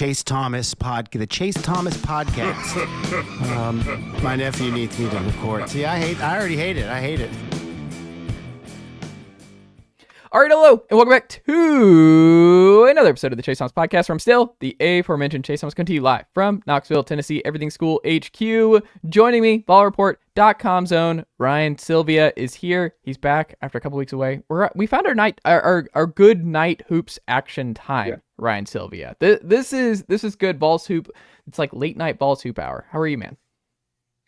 Chase Thomas podcast. My nephew needs me to record. See, I already hate it. I hate it. All right, hello, and welcome back to another episode of the Chase Thomas podcast from still the aforementioned Chase Thomas, coming to you live from Knoxville, Tennessee, Everything School HQ. Joining me, ballreport.com's own Ryan Sylvia is here. He's back after a couple weeks away. We found our good night hoops action time. Yeah. Ryan Sylvia. This is good Vols hoop. It's like late night Vols hoop hour. How are you, man?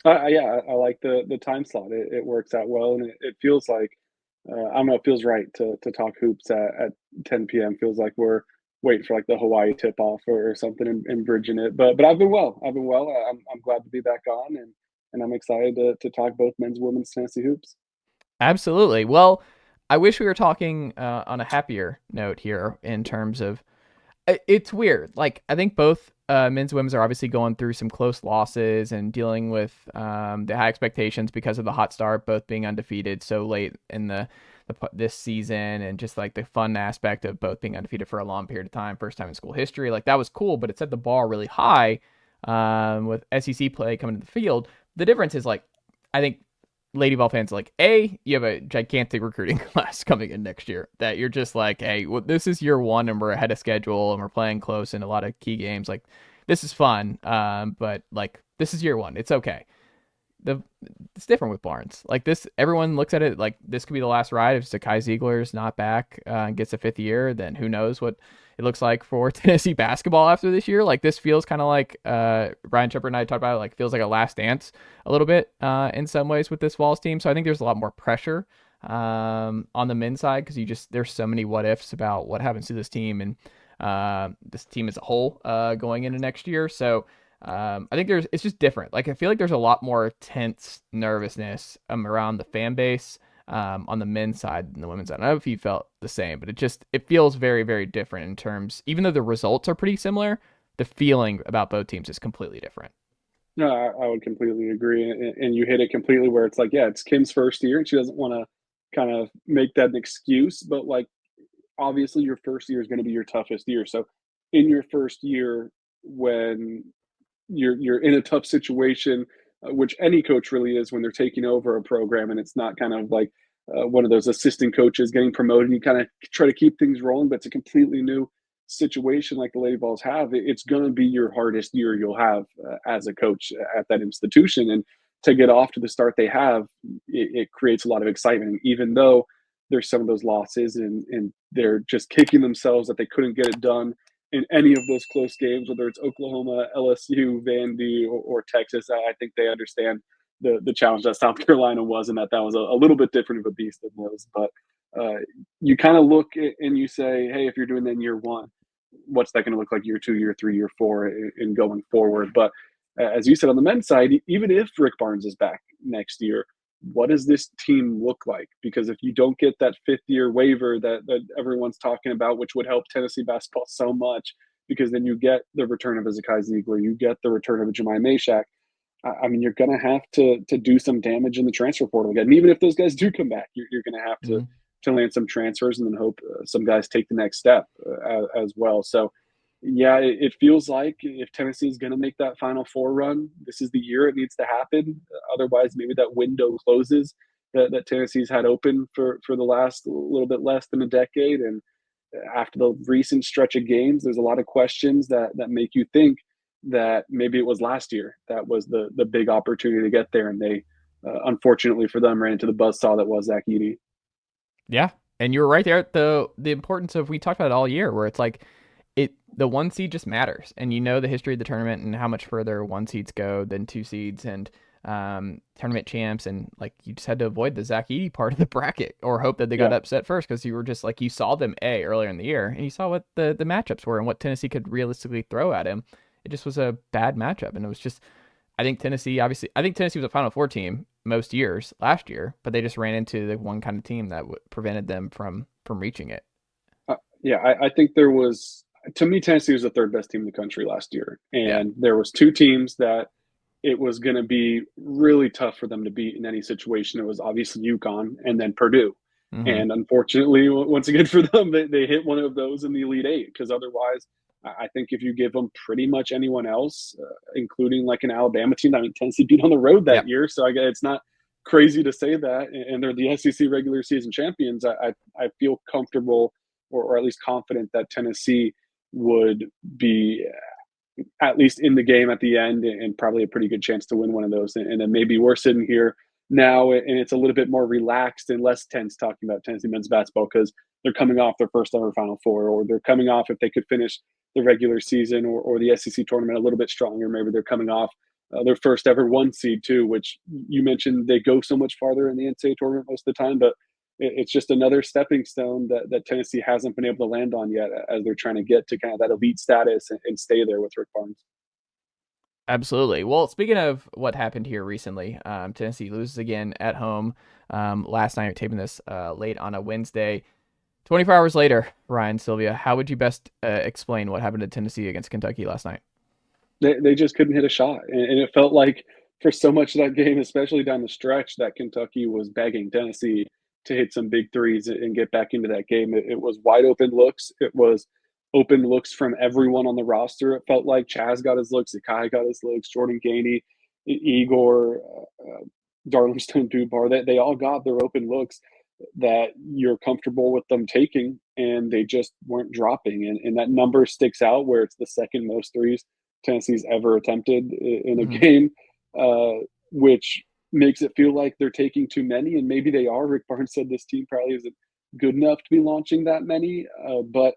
Yeah, I like the time slot. It works out well, and it feels like. I don't know, it feels right to talk hoops at 10 p.m. Feels like we're waiting for like the Hawaii tip-off or something and bridging it. But I've been well. I'm glad to be back on, and I'm excited to talk both men's and women's Tennessee hoops. Absolutely. Well, I wish we were talking on a happier note here in terms of it's weird. Like, I think both men's and women's are obviously going through some close losses and dealing with the high expectations because of the hot start, both being undefeated so late in this season, and just like the fun aspect of both being undefeated for a long period of time, first time in school history. Like, that was cool, but it set the bar really high with SEC play coming to the field. The difference is, like, I think Lady Vols fans, like, you have a gigantic recruiting class coming in next year that you're just like, hey, well, this is year one and we're ahead of schedule and we're playing close in a lot of key games. Like, this is fun, but like, this is year one. It's okay. It's different with Barnes. Like, this, everyone looks at it like this could be the last ride. If Zakai Ziegler's not back and gets a fifth year, then who knows what it looks like for Tennessee basketball after this year. Like, this feels kind of like Brian Shepard and I talked about it, like, feels like a last dance a little bit in some ways with this Vols team. So I think there's a lot more pressure on the men's side, because there's so many what ifs about what happens to this team and this team as a whole going into next year. So I think it's just different. Like, I feel like there's a lot more tense nervousness around the fan base on the men's side than the women's side. I don't know if you felt the same, but it feels very, very different in terms, even though the results are pretty similar, the feeling about both teams is completely different. No, I would completely agree. And you hit it completely where it's like, yeah, it's Kim's first year and she doesn't want to kind of make that an excuse, but like, obviously your first year is going to be your toughest year. So in your first year, when you're in a tough situation, which any coach really is when they're taking over a program, and it's not kind of like one of those assistant coaches getting promoted. You kind of try to keep things rolling, but it's a completely new situation like the Lady Vols have. It's going to be your hardest year you'll have as a coach at that institution. And to get off to the start they have, it creates a lot of excitement. Even though there's some of those losses and they're just kicking themselves that they couldn't get it done in any of those close games, whether it's Oklahoma, LSU, Vandy, or Texas. I think they understand the challenge that South Carolina was, and that was a little bit different of a beast than those. But you kind of look and you say, hey, if you're doing that in year one, what's that going to look like year two, year three, year four, in going forward? But as you said, on the men's side, even if Rick Barnes is back next year, what does this team look like? Because if you don't get that fifth-year waiver that everyone's talking about, which would help Tennessee basketball so much, because then you get the return of a Zakai Ziegler, you get the return of a Jemai Mashak. I mean, you're going to have to do some damage in the transfer portal again. And even if those guys do come back, you're going to have to land some transfers and then hope some guys take the next step as well. So, yeah, it feels like if Tennessee is going to make that Final Four run, this is the year it needs to happen. Otherwise, maybe that window closes that Tennessee's had open for the last little bit less than a decade. And after the recent stretch of games, there's a lot of questions that make you think that maybe it was last year that was the big opportunity to get there. And they, unfortunately for them, ran into the buzzsaw that was Zach Edey. Yeah, and you were right there. The importance of, we talked about it all year, where it's like, the one seed just matters, and you know the history of the tournament and how much further one seeds go than two seeds and tournament champs, and like, you just had to avoid the Zach Edey part of the bracket or hope that they got upset first, because you were just like, you saw them earlier in the year and you saw what the matchups were and what Tennessee could realistically throw at him. It just was a bad matchup, and it was just, I think Tennessee was a Final Four team most years last year, but they just ran into the one kind of team that prevented them from reaching it. I think there was, to me, Tennessee was the third best team in the country last year. And there was two teams that it was going to be really tough for them to beat in any situation. It was obviously UConn and then Purdue. Mm-hmm. And unfortunately, once again for them, they hit one of those in the Elite Eight, because otherwise I think if you give them pretty much anyone else, including like an Alabama team, I mean, Tennessee beat on the road that Yep. year, so I guess it's not crazy to say that, and they're the SEC regular season champions. I feel comfortable, or at least confident, that Tennessee would be at least in the game at the end, and probably a pretty good chance to win one of those. And then maybe we're sitting here now, and it's a little bit more relaxed and less tense talking about Tennessee men's basketball because they're coming off their first ever Final Four, or they're coming off, if they could finish the regular season or the SEC tournament a little bit stronger, maybe they're coming off their first ever one seed too, which you mentioned they go so much farther in the NCAA tournament most of the time, but it's just another stepping stone that Tennessee hasn't been able to land on yet as they're trying to get to kind of that elite status and stay there with Rick Barnes. Absolutely. Well, speaking of what happened here recently, Tennessee loses again at home. Last night, we're taping this late on a Wednesday. 24 hours later, Ryan, Sylvia, how would you best explain what happened to Tennessee against Kentucky last night? They just couldn't hit a shot, and it felt like for so much of that game, especially down the stretch, that Kentucky was begging Tennessee to hit some big threes and get back into that game. It was wide open looks. It was open looks from everyone on the roster. It felt like Chaz got his looks, Zakai got his looks, Jordan Gainey, Igor, Darlington Dubar. They all got their open looks that you're comfortable with them taking, and they just weren't dropping. And that number sticks out where it's the second most threes Tennessee's ever attempted in a game, which makes it feel like they're taking too many, and maybe they are. Rick Barnes said this team probably isn't good enough to be launching that many, but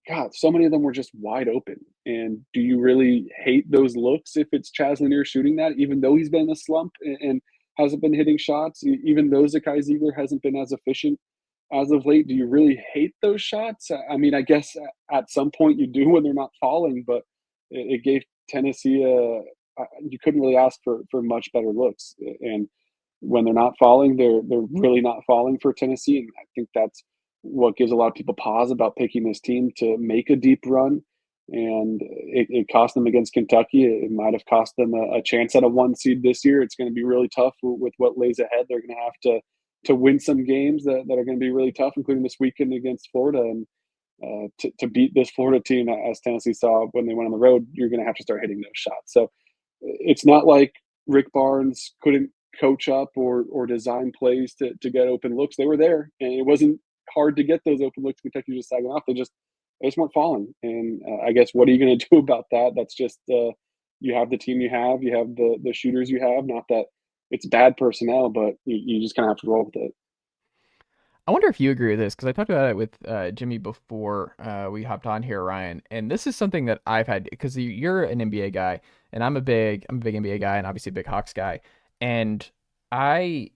God, so many of them were just wide open. And do you really hate those looks if it's Chaz Lanier shooting that, even though he's been in a slump and hasn't been hitting shots, even though Zakai Ziegler hasn't been as efficient as of late? Do you really hate those shots? I mean, I guess at some point you do when they're not falling, but it gave Tennessee you couldn't really ask for much better looks. And when they're not falling, they're really not falling for Tennessee. And I think that's what gives a lot of people pause about picking this team to make a deep run. And it cost them against Kentucky. It might have cost them a chance at a one seed this year. It's going to be really tough with what lays ahead. They're going to have to win some games that are going to be really tough, including this weekend against Florida. And to beat this Florida team, as Tennessee saw when they went on the road, you're going to have to start hitting those shots. So it's not like Rick Barnes couldn't coach up or design plays to get open looks. They were there, and it wasn't hard to get those open looks. Kentucky just sagging off. They just weren't falling. And I guess what are you going to do about that? That's just you have the team you have the shooters you have. Not that it's bad personnel, but you just kind of have to roll with it. I wonder if you agree with this, because I talked about it with Jimmy before we hopped on here, Ryan. And this is something that I've had, because you're an NBA guy, and I'm a big NBA guy, and obviously a big Hawks guy. And I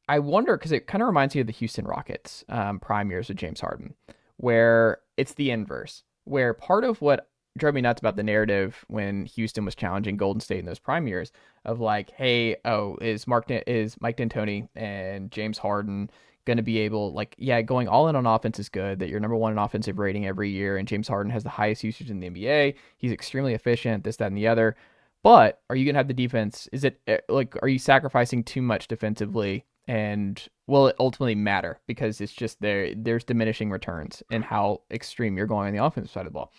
wonder, because it kind of reminds me of the Houston Rockets prime years with James Harden, where it's the inverse, where part of what drove me nuts about the narrative when Houston was challenging Golden State in those prime years of like, hey, is Mike D'Antoni and James Harden going to be able, like, yeah, going all in on offense is good, that you're number one in offensive rating every year, and James Harden has the highest usage in the NBA. He's extremely efficient, this, that, and the other. But are you going to have the defense? Is it like, are you sacrificing too much defensively? And will it ultimately matter? Because it's just there's diminishing returns in how extreme you're going on the offensive side of the ball.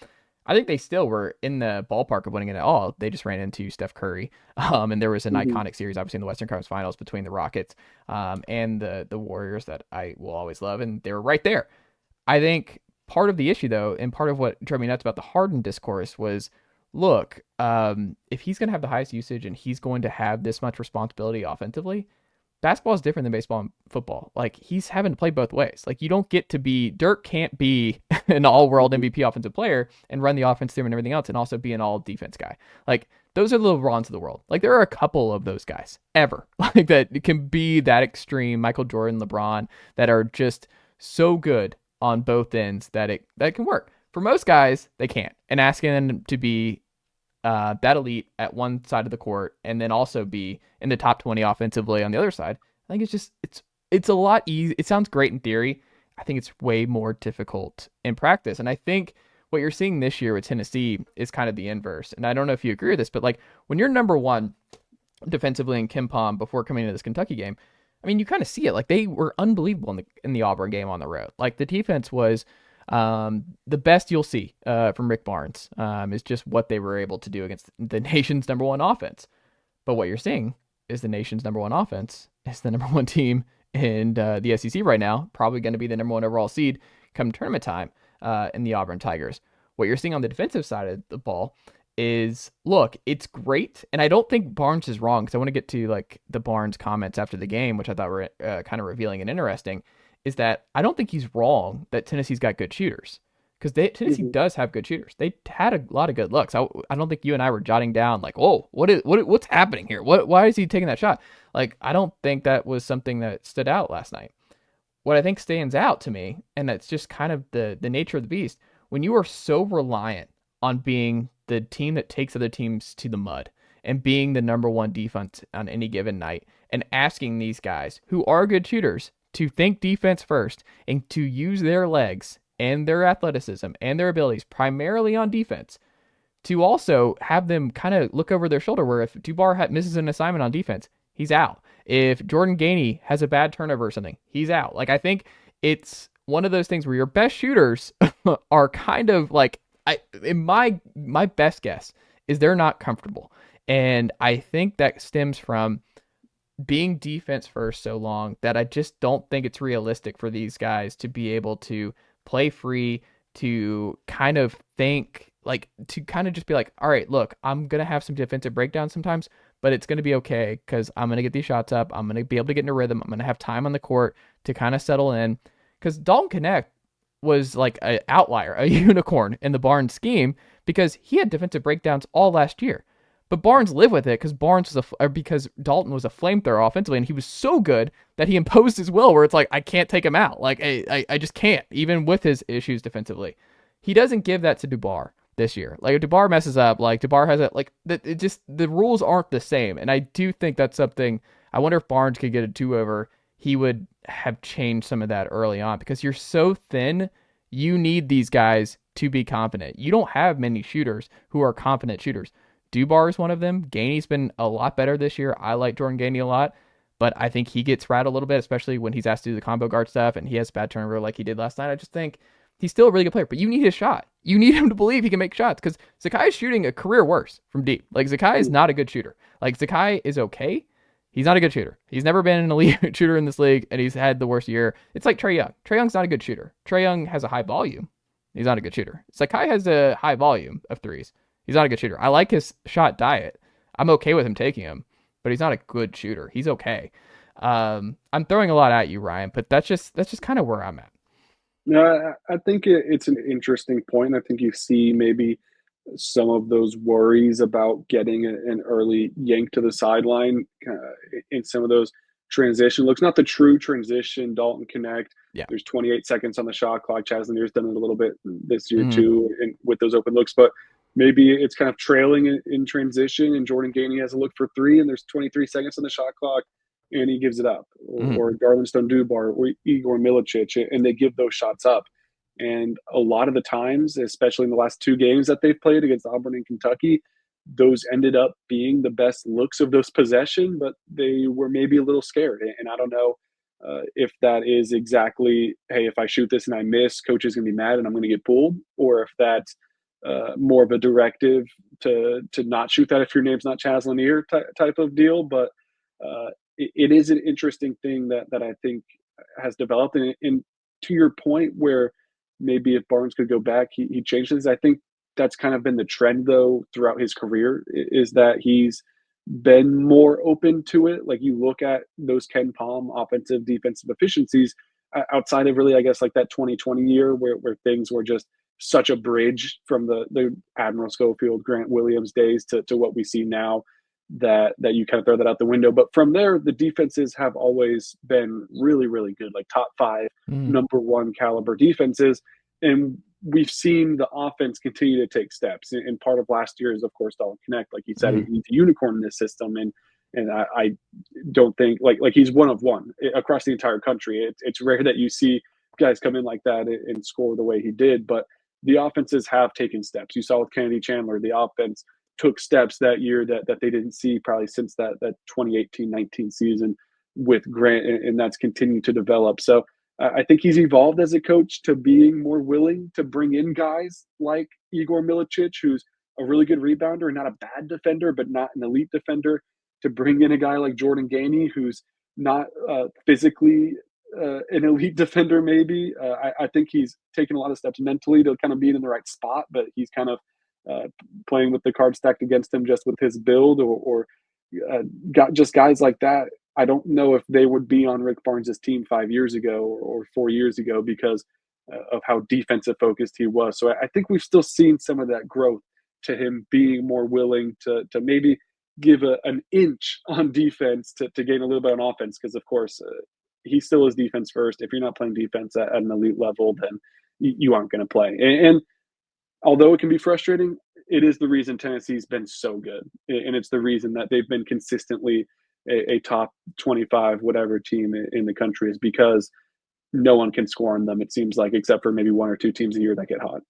I think they still were in the ballpark of winning it all. They just ran into Steph Curry. And there was an iconic series, obviously, in the Western Conference Finals between the Rockets and the Warriors that I will always love. And they were right there. I think part of the issue, though, and part of what drove me nuts about the Harden discourse was, look, if he's going to have the highest usage and he's going to have this much responsibility offensively, basketball is different than baseball and football. Like, he's having to play both ways. Like, you don't get to be, Dirk can't be an all-world MVP offensive player and run the offense through and everything else and also be an all-defense guy. Like, those are the LeBrons of the world. Like, there are a couple of those guys ever, like, that can be that extreme, Michael Jordan, LeBron, that are just so good on both ends that it can work. For most guys, they can't. And asking them to be that elite at one side of the court and then also be in the top 20 offensively on the other side, I think it's a lot easy. It sounds great in theory. I think it's way more difficult in practice. And I think what you're seeing this year with Tennessee is kind of the inverse. And I don't know if you agree with this, but like, when you're number one defensively in KenPom before coming into this Kentucky game, I mean, you kind of see it. Like, they were unbelievable in the Auburn game on the road. Like, the defense was The best you'll see from Rick Barnes is just what they were able to do against the nation's number one offense. But what you're seeing is the nation's number one offense is the number one team in the SEC right now, probably going to be the number one overall seed come tournament time in the Auburn Tigers. What you're seeing on the defensive side of the ball is, look, it's great. And I don't think Barnes is wrong, because I want to get to like the Barnes comments after the game, which I thought were kind of revealing and interesting, is that I don't think he's wrong that Tennessee's got good shooters. Because Tennessee does have good shooters. They had a lot of good looks. I don't think you and I were jotting down like, oh, what's happening here? Why is he taking that shot? Like, I don't think that was something that stood out last night. What I think stands out to me, and that's just kind of the nature of the beast, when you are so reliant on being the team that takes other teams to the mud and being the number one defense on any given night, and asking these guys who are good shooters to think defense first and to use their legs and their athleticism and their abilities primarily on defense, to also have them kind of look over their shoulder, where if Dubar misses an assignment on defense, he's out. If Jordan Gainey has a bad turnover or something, he's out. Like, I think it's one of those things where your best shooters are kind of like, in my best guess is they're not comfortable. And I think that stems from being defense first so long that I just don't think it's realistic for these guys to be able to play free, to kind of think, like, to kind of just be like, all right, look, I'm going to have some defensive breakdowns sometimes, but it's going to be okay because I'm going to get these shots up. I'm going to be able to get in a rhythm. I'm going to have time on the court to kind of settle in. Because Dalton Connect was like an outlier, a unicorn in the Barnes scheme, because he had defensive breakdowns all last year. But Barnes lived with it because Dalton was a flamethrower offensively, and he was so good that he imposed his will, where it's like, I can't take him out. Like, I just can't, even with his issues defensively. He doesn't give that to Dubar this year. Like, if Dubar messes up, like, Dubar has it, like, it just, the rules aren't the same. And I do think that's something, I wonder if Barnes could get a two-over, he would have changed some of that early on, because you're so thin, you need these guys to be confident. You don't have many shooters who are confident shooters. Dubar is one of them. Gainey's been a lot better this year. I like Jordan Gainey a lot, but I think he gets rattled a little bit, especially when he's asked to do the combo guard stuff and he has bad turnover like he did last night. I just think he's still a really good player, but you need his shot. You need him to believe he can make shots, because Zakai is shooting a career worse from deep. Like, Zakai is not a good shooter. Like, Zakai is okay. He's not a good shooter. He's never been an elite shooter in this league, and he's had the worst year. It's like Trae Young. Trae Young's not a good shooter. Trae Young has a high volume. He's not a good shooter. Zakai has a high volume of threes. He's not a good shooter. I like his shot diet. I'm okay with him taking him, but he's not a good shooter. He's okay. I'm throwing a lot at you, Ryan, but that's just kind of where I'm at. No, I think it's an interesting point. I think you see maybe some of those worries about getting an early yank to the sideline in some of those transition looks. Not the true transition, Dalton Connect. Yeah. There's 28 seconds on the shot clock. Chaz Lanier's done it a little bit this year too, and with those open looks. But maybe it's kind of trailing in transition, and Jordan Gainey has a look for three, and there's 23 seconds on the shot clock, and he gives it up. Or Garland Stone Dubar or Igor Milicic, and they give those shots up. And a lot of the times, especially in the last two games that they've played against Auburn and Kentucky, those ended up being the best looks of those possession, but they were maybe a little scared. And I don't know if that is exactly, hey, if I shoot this and I miss, coach is going to be mad and I'm going to get pulled, or if that's more of a directive to not shoot that if your name's not Chaz Lanier type of deal. But it is an interesting thing that I think has developed. And to your point, where maybe if Barnes could go back, he changed things. I think that's kind of been the trend, though, throughout his career, is that he's been more open to it. Like, you look at those Ken Palm offensive, defensive efficiencies outside of really, I guess, like that 2020 year where things were just such a bridge from the Admiral Schofield, Grant Williams days to what we see now, that you kind of throw that out the window. But from there, the defenses have always been really, really good, like top five, number one caliber defenses. And we've seen the offense continue to take steps. And part of last year is, of course, Dalton Connect. Like you said, he's a unicorn in this system. And I don't think, like he's one of one across the entire country. It's rare that you see guys come in like that and score the way he did. But the offenses have taken steps. You saw with Kennedy Chandler, the offense took steps that year that they didn't see probably since that 2018-19 season with Grant, and that's continued to develop. So I think he's evolved as a coach to being more willing to bring in guys like Igor Milicic, who's a really good rebounder and not a bad defender, but not an elite defender, to bring in a guy like Jordan Gainey, who's not physically an elite defender, maybe. I think he's taken a lot of steps mentally to kind of be in the right spot, but he's kind of playing with the cards stacked against him just with his build, or got just guys like that. I don't know if they would be on Rick Barnes' team 5 years ago or 4 years ago because of how defensive focused he was. So I think we've still seen some of that growth to him being more willing to maybe give an inch on defense to gain a little bit on offense. Because of course, he still is defense first. If you're not playing defense at an elite level, then you aren't going to play. And although it can be frustrating, it is the reason Tennessee's been so good. And it's the reason that they've been consistently a top 25 whatever team in the country, is because no one can score on them, it seems like, except for maybe one or two teams a year that get hot.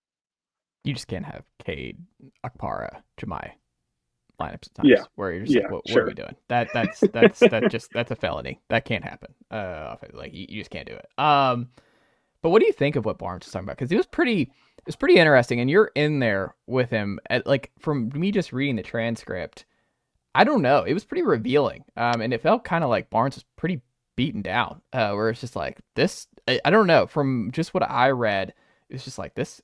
You just can't have Cade, Akpara, Jemai lineups at times where you're just like, what are we doing? That's a felony. That can't happen. Like you just can't do it. But what do you think of what Barnes was talking about? Because it was pretty interesting, and you're in there with him. Like from me just reading the transcript, I don't know, it was pretty revealing, and it felt kind of like Barnes was pretty beaten down. Where it's just like this. I don't know. From just what I read, it's just like this.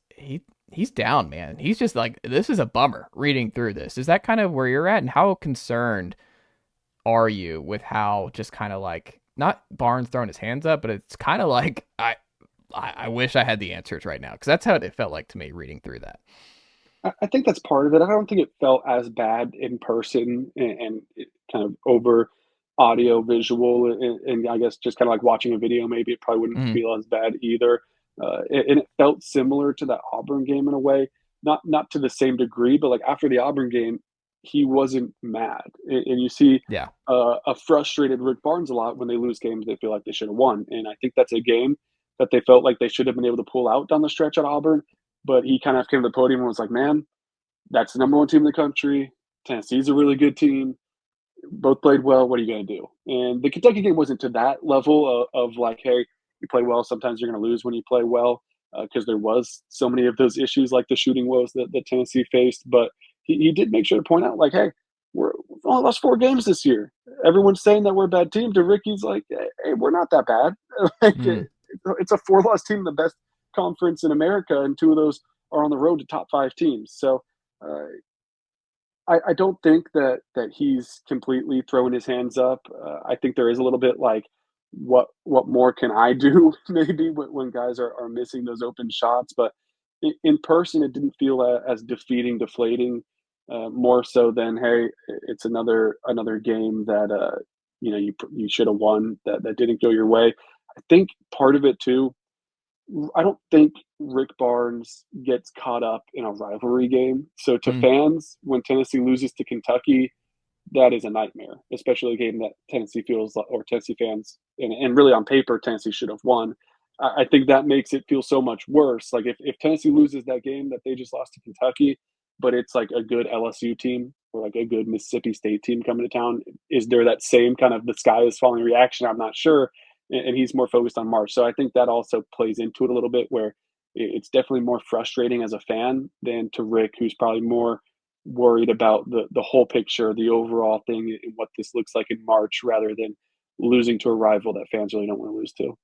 He's down, man. He's just like, this is a bummer reading through this. Is that kind of where you're at? And how concerned are you with how just kind of like, not Barnes throwing his hands up, but it's kind of like, I wish I had the answers right now. Because that's how it felt like to me reading through that. I think that's part of it. I don't think it felt as bad in person and kind of over audio visual. And I guess just kind of like watching a video, maybe it probably wouldn't feel as bad either. And it felt similar to that Auburn game in a way, not to the same degree, but like after the Auburn game, he wasn't mad. And you see a frustrated Rick Barnes a lot when they lose games they feel like they should have won. And I think that's a game that they felt like they should have been able to pull out down the stretch at Auburn. But he kind of came to the podium and was like, man, that's the number one team in the country. Tennessee's a really good team. Both played well. What are you going to do? And the Kentucky game wasn't to that level of like, hey, you play well, sometimes you're going to lose when you play well, because there was so many of those issues like the shooting woes that Tennessee faced. But he did make sure to point out, like, hey, we've only lost 4 games this year. Everyone's saying that we're a bad team. To Ricky's like, hey, we're not that bad. It's a 4-loss team in the best conference in America, and 2 of those are on the road to top 5 teams. So I don't think that he's completely throwing his hands up. I think there is a little bit like, what more can I do maybe when guys are missing those open shots. But in person, it didn't feel as deflating, more so than, hey, it's another game that you should have won that didn't go your way. I think part of it too, I don't think Rick Barnes gets caught up in a rivalry game. So to fans, when Tennessee loses to Kentucky, that is a nightmare, especially a game that Tennessee feels like, or Tennessee fans, and really on paper, Tennessee should have won. I think that makes it feel so much worse. Like if Tennessee loses that game that they just lost to Kentucky, but it's like a good LSU team or like a good Mississippi State team coming to town, is there that same kind of the sky is falling reaction? I'm not sure. And he's more focused on March. So I think that also plays into it a little bit, where it's definitely more frustrating as a fan than to Rick, who's probably more worried about the whole picture, the overall thing, and what this looks like in March, rather than losing to a rival that fans really don't want to lose to.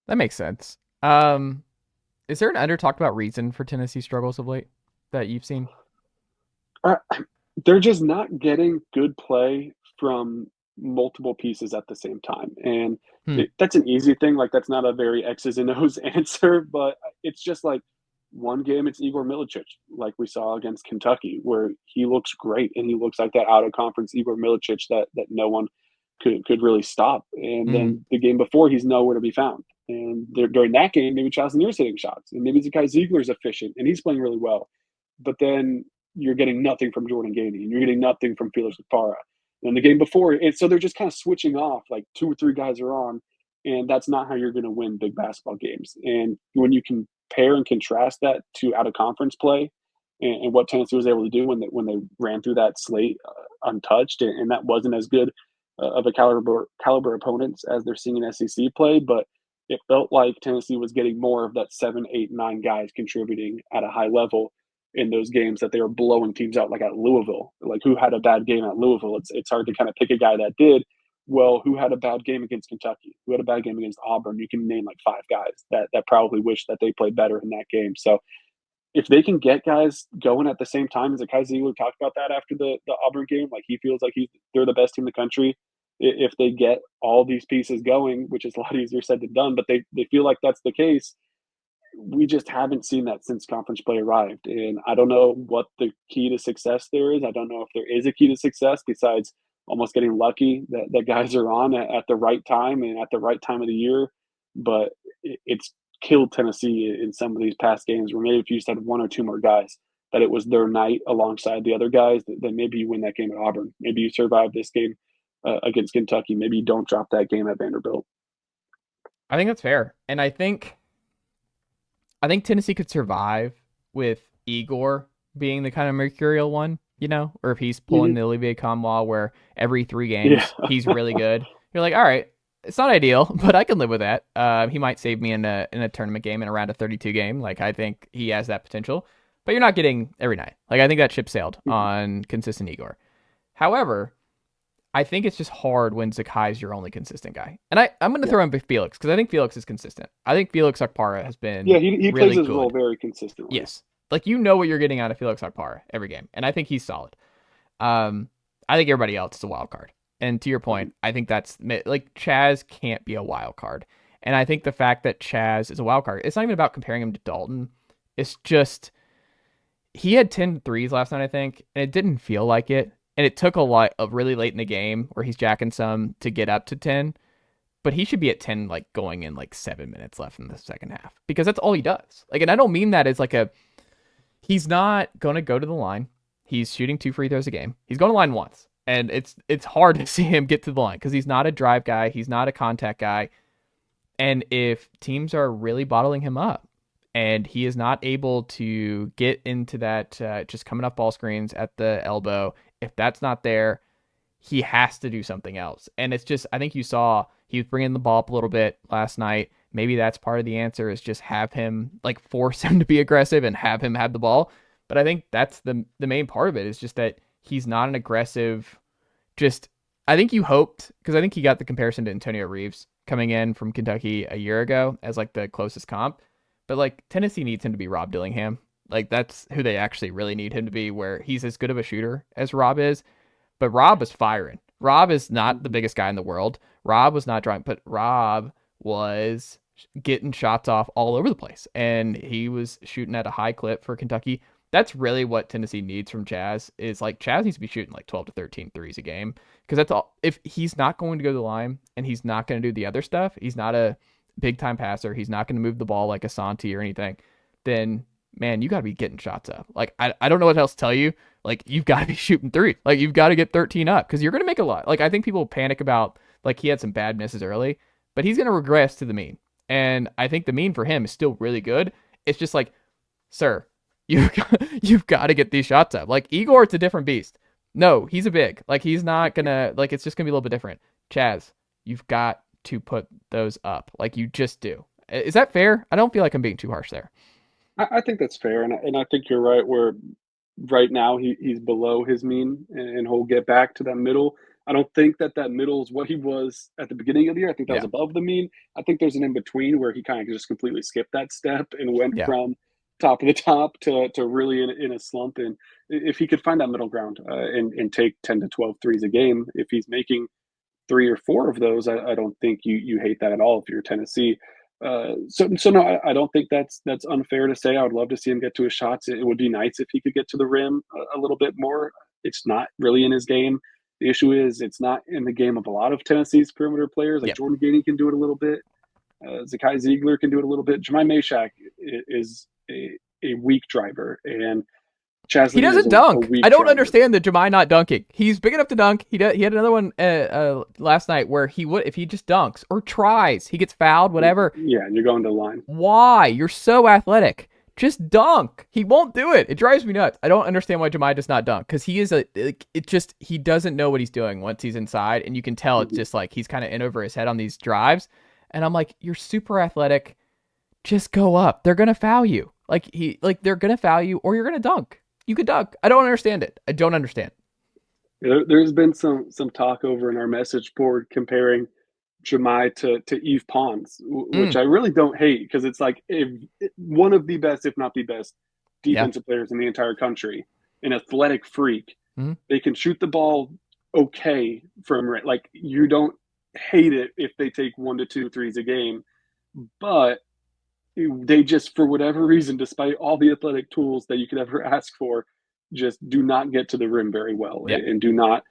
That makes sense. Is there an under talked about reason for Tennessee struggles of late that you've seen? They're just not getting good play from multiple pieces at the same time. And that's an easy thing. Like, that's not a very X's and O's answer, but it's just like one game, it's Igor Milicic, like we saw against Kentucky, where he looks great and he looks like that out of conference Igor Milicic that no one could really stop. And then the game before, he's nowhere to be found. And during that game, maybe Charles Neer's hitting shots, and maybe Zakai Ziegler's efficient and he's playing really well. But then you're getting nothing from Jordan Gainey, and you're getting nothing from Felix Okpara. And the game before, so they're just kind of switching off, like 2 or 3 guys are on, and that's not how you're going to win big basketball games. And when you compare and contrast that to out of conference play and what Tennessee was able to do when they ran through that slate untouched, and that wasn't as good of a caliber opponents as they're seeing in SEC play, but it felt like Tennessee was getting more of that 7, 8, 9 guys contributing at a high level in those games that they were blowing teams out, like at Louisville. Like, who had a bad game at Louisville? It's hard to kind of pick a guy that did. Well, who had a bad game against Kentucky? Who had a bad game against Auburn? You can name like 5 guys that probably wish that they played better in that game. So if they can get guys going at the same time, as Kai Ziegler talked about that after the Auburn game, like he feels like they're the best team in the country. If they get all these pieces going, which is a lot easier said than done, but they feel like that's the case. We just haven't seen that since conference play arrived. And I don't know what the key to success there is. I don't know if there is a key to success besides almost getting lucky that guys are on at the right time and at the right time of the year. But it's killed Tennessee in some of these past games where maybe if you just had 1 or 2 more guys, that it was their night alongside the other guys, then maybe you win that game at Auburn. Maybe you survive this game against Kentucky. Maybe you don't drop that game at Vanderbilt. I think that's fair. And I think Tennessee could survive with Igor being the kind of mercurial one, or if he's pulling the Olivier Combois where every 3 games he's really good. You're like, all right, it's not ideal, but I can live with that. He might save me in a tournament game in around a 32 game. Like, I think he has that potential, but you're not getting every night. Like, I think that ship sailed on consistent Igor. However, I think it's just hard when Zakai's your only consistent guy. And I'm going to throw in Felix because I think Felix is consistent. I think Felix Akpara has been he really plays his good. role very consistently. Yes. Like, what you're getting out of Felix Akpara every game. And I think he's solid. I think everybody else is a wild card. And to your point, I think that's like Chaz can't be a wild card. And I think the fact that Chaz is a wild card, it's not even about comparing him to Dalton. It's just he had 10 threes last night, I think, and it didn't feel like it. And it took a lot of really late in the game where he's jacking some to get up to 10. But he should be at 10, like going in like 7 minutes left in the second half because that's all he does. Like, and I don't mean that as like he's not going to go to the line. He's shooting 2 free throws a game. He's going to line once. And it's hard to see him get to the line because he's not a drive guy. He's not a contact guy. And if teams are really bottling him up and he is not able to get into that just coming up ball screens at the elbow, if that's not there, he has to do something else. And it's just, I think you saw he was bringing the ball up a little bit last night. Maybe that's part of the answer is just have him, like, force him to be aggressive and have him have the ball. But I think that's the main part of it is just that he's not an aggressive, I think you hoped, because I think he got the comparison to Antonio Reeves coming in from Kentucky a year ago as like the closest comp. But like Tennessee needs him to be Rob Dillingham. Like that's who they actually really need him to be, where he's as good of a shooter as Rob is. But Rob is firing. Rob is not the biggest guy in the world. Rob was not driving, but Rob was getting shots off all over the place. And he was shooting at a high clip for Kentucky. That's really what Tennessee needs from Chaz is like Chaz needs to be shooting like 12 to 13 threes a game. Because that's all. If he's not going to go to the line and he's not going to do the other stuff, he's not a big time passer. He's not going to move the ball like Asante or anything. Then, man, you got to be getting shots up. Like, I don't know what else to tell you. Like, you've got to be shooting threes. Like, you've got to get 13 up because you're going to make a lot. Like, I think people panic about, like, he had some bad misses early, but he's going to regress to the mean. And I think the mean for him is still really good. It's just like, sir, you've got to get these shots up. Like, Igor, it's a different beast. No, he's a big. Like, he's not going to, like, it's just going to be a little bit different. Chaz, you've got to put those up. Like, you just do. Is that fair? I don't feel like I'm being too harsh there. I think that's fair. And I think you're right where right now he's below his mean and he'll get back to that middle. I don't think that middle is what he was at the beginning of the year. I think that was above the mean. I think there's an in-between where he kind of just completely skipped that step and went from top of the top to really in a slump. And if he could find that middle ground and take 10 to 12 threes a game, if he's making 3 or 4 of those, I don't think you hate that at all if you're Tennessee. So no, I don't think that's unfair to say. I would love to see him get to his shots. It would be nice if he could get to the rim a little bit more. It's not really in his game. The issue is it's not in the game of a lot of Tennessee's perimeter players. Like Jordan Gainey can do it a little bit. Zakai Ziegler can do it a little bit. Jemai Meshack is a weak driver, and Chaz he doesn't dunk. I don't driver. understand the Jemai not dunking. He's big enough to dunk. He had another one last night where he would, if he just dunks or tries, he gets fouled, whatever. Yeah, and you're going to the line. Why? You're so athletic. Just dunk. He won't do it. It drives me nuts. I don't understand why Jemai does not dunk because he is he doesn't know what he's doing once he's inside, and you can tell it's just like he's kind of in over his head on these drives. And I'm like, you're super athletic. Just go up. They're going to foul you. They're going to foul you or you're going to dunk. You could dunk. I don't understand it. I don't understand. There's been some talk over in our message board comparing Jemai to Eve Pons, which Mm, I really don't hate because it's like one of the best, if not the best, yeah. defensive players in the entire country, an athletic freak. Mm, They can shoot the ball okay from like you don't hate it if they take 1 to 2 threes a game, but they just for whatever reason, despite all the athletic tools that you could ever ask for, just do not get to the rim very well yeah. and do not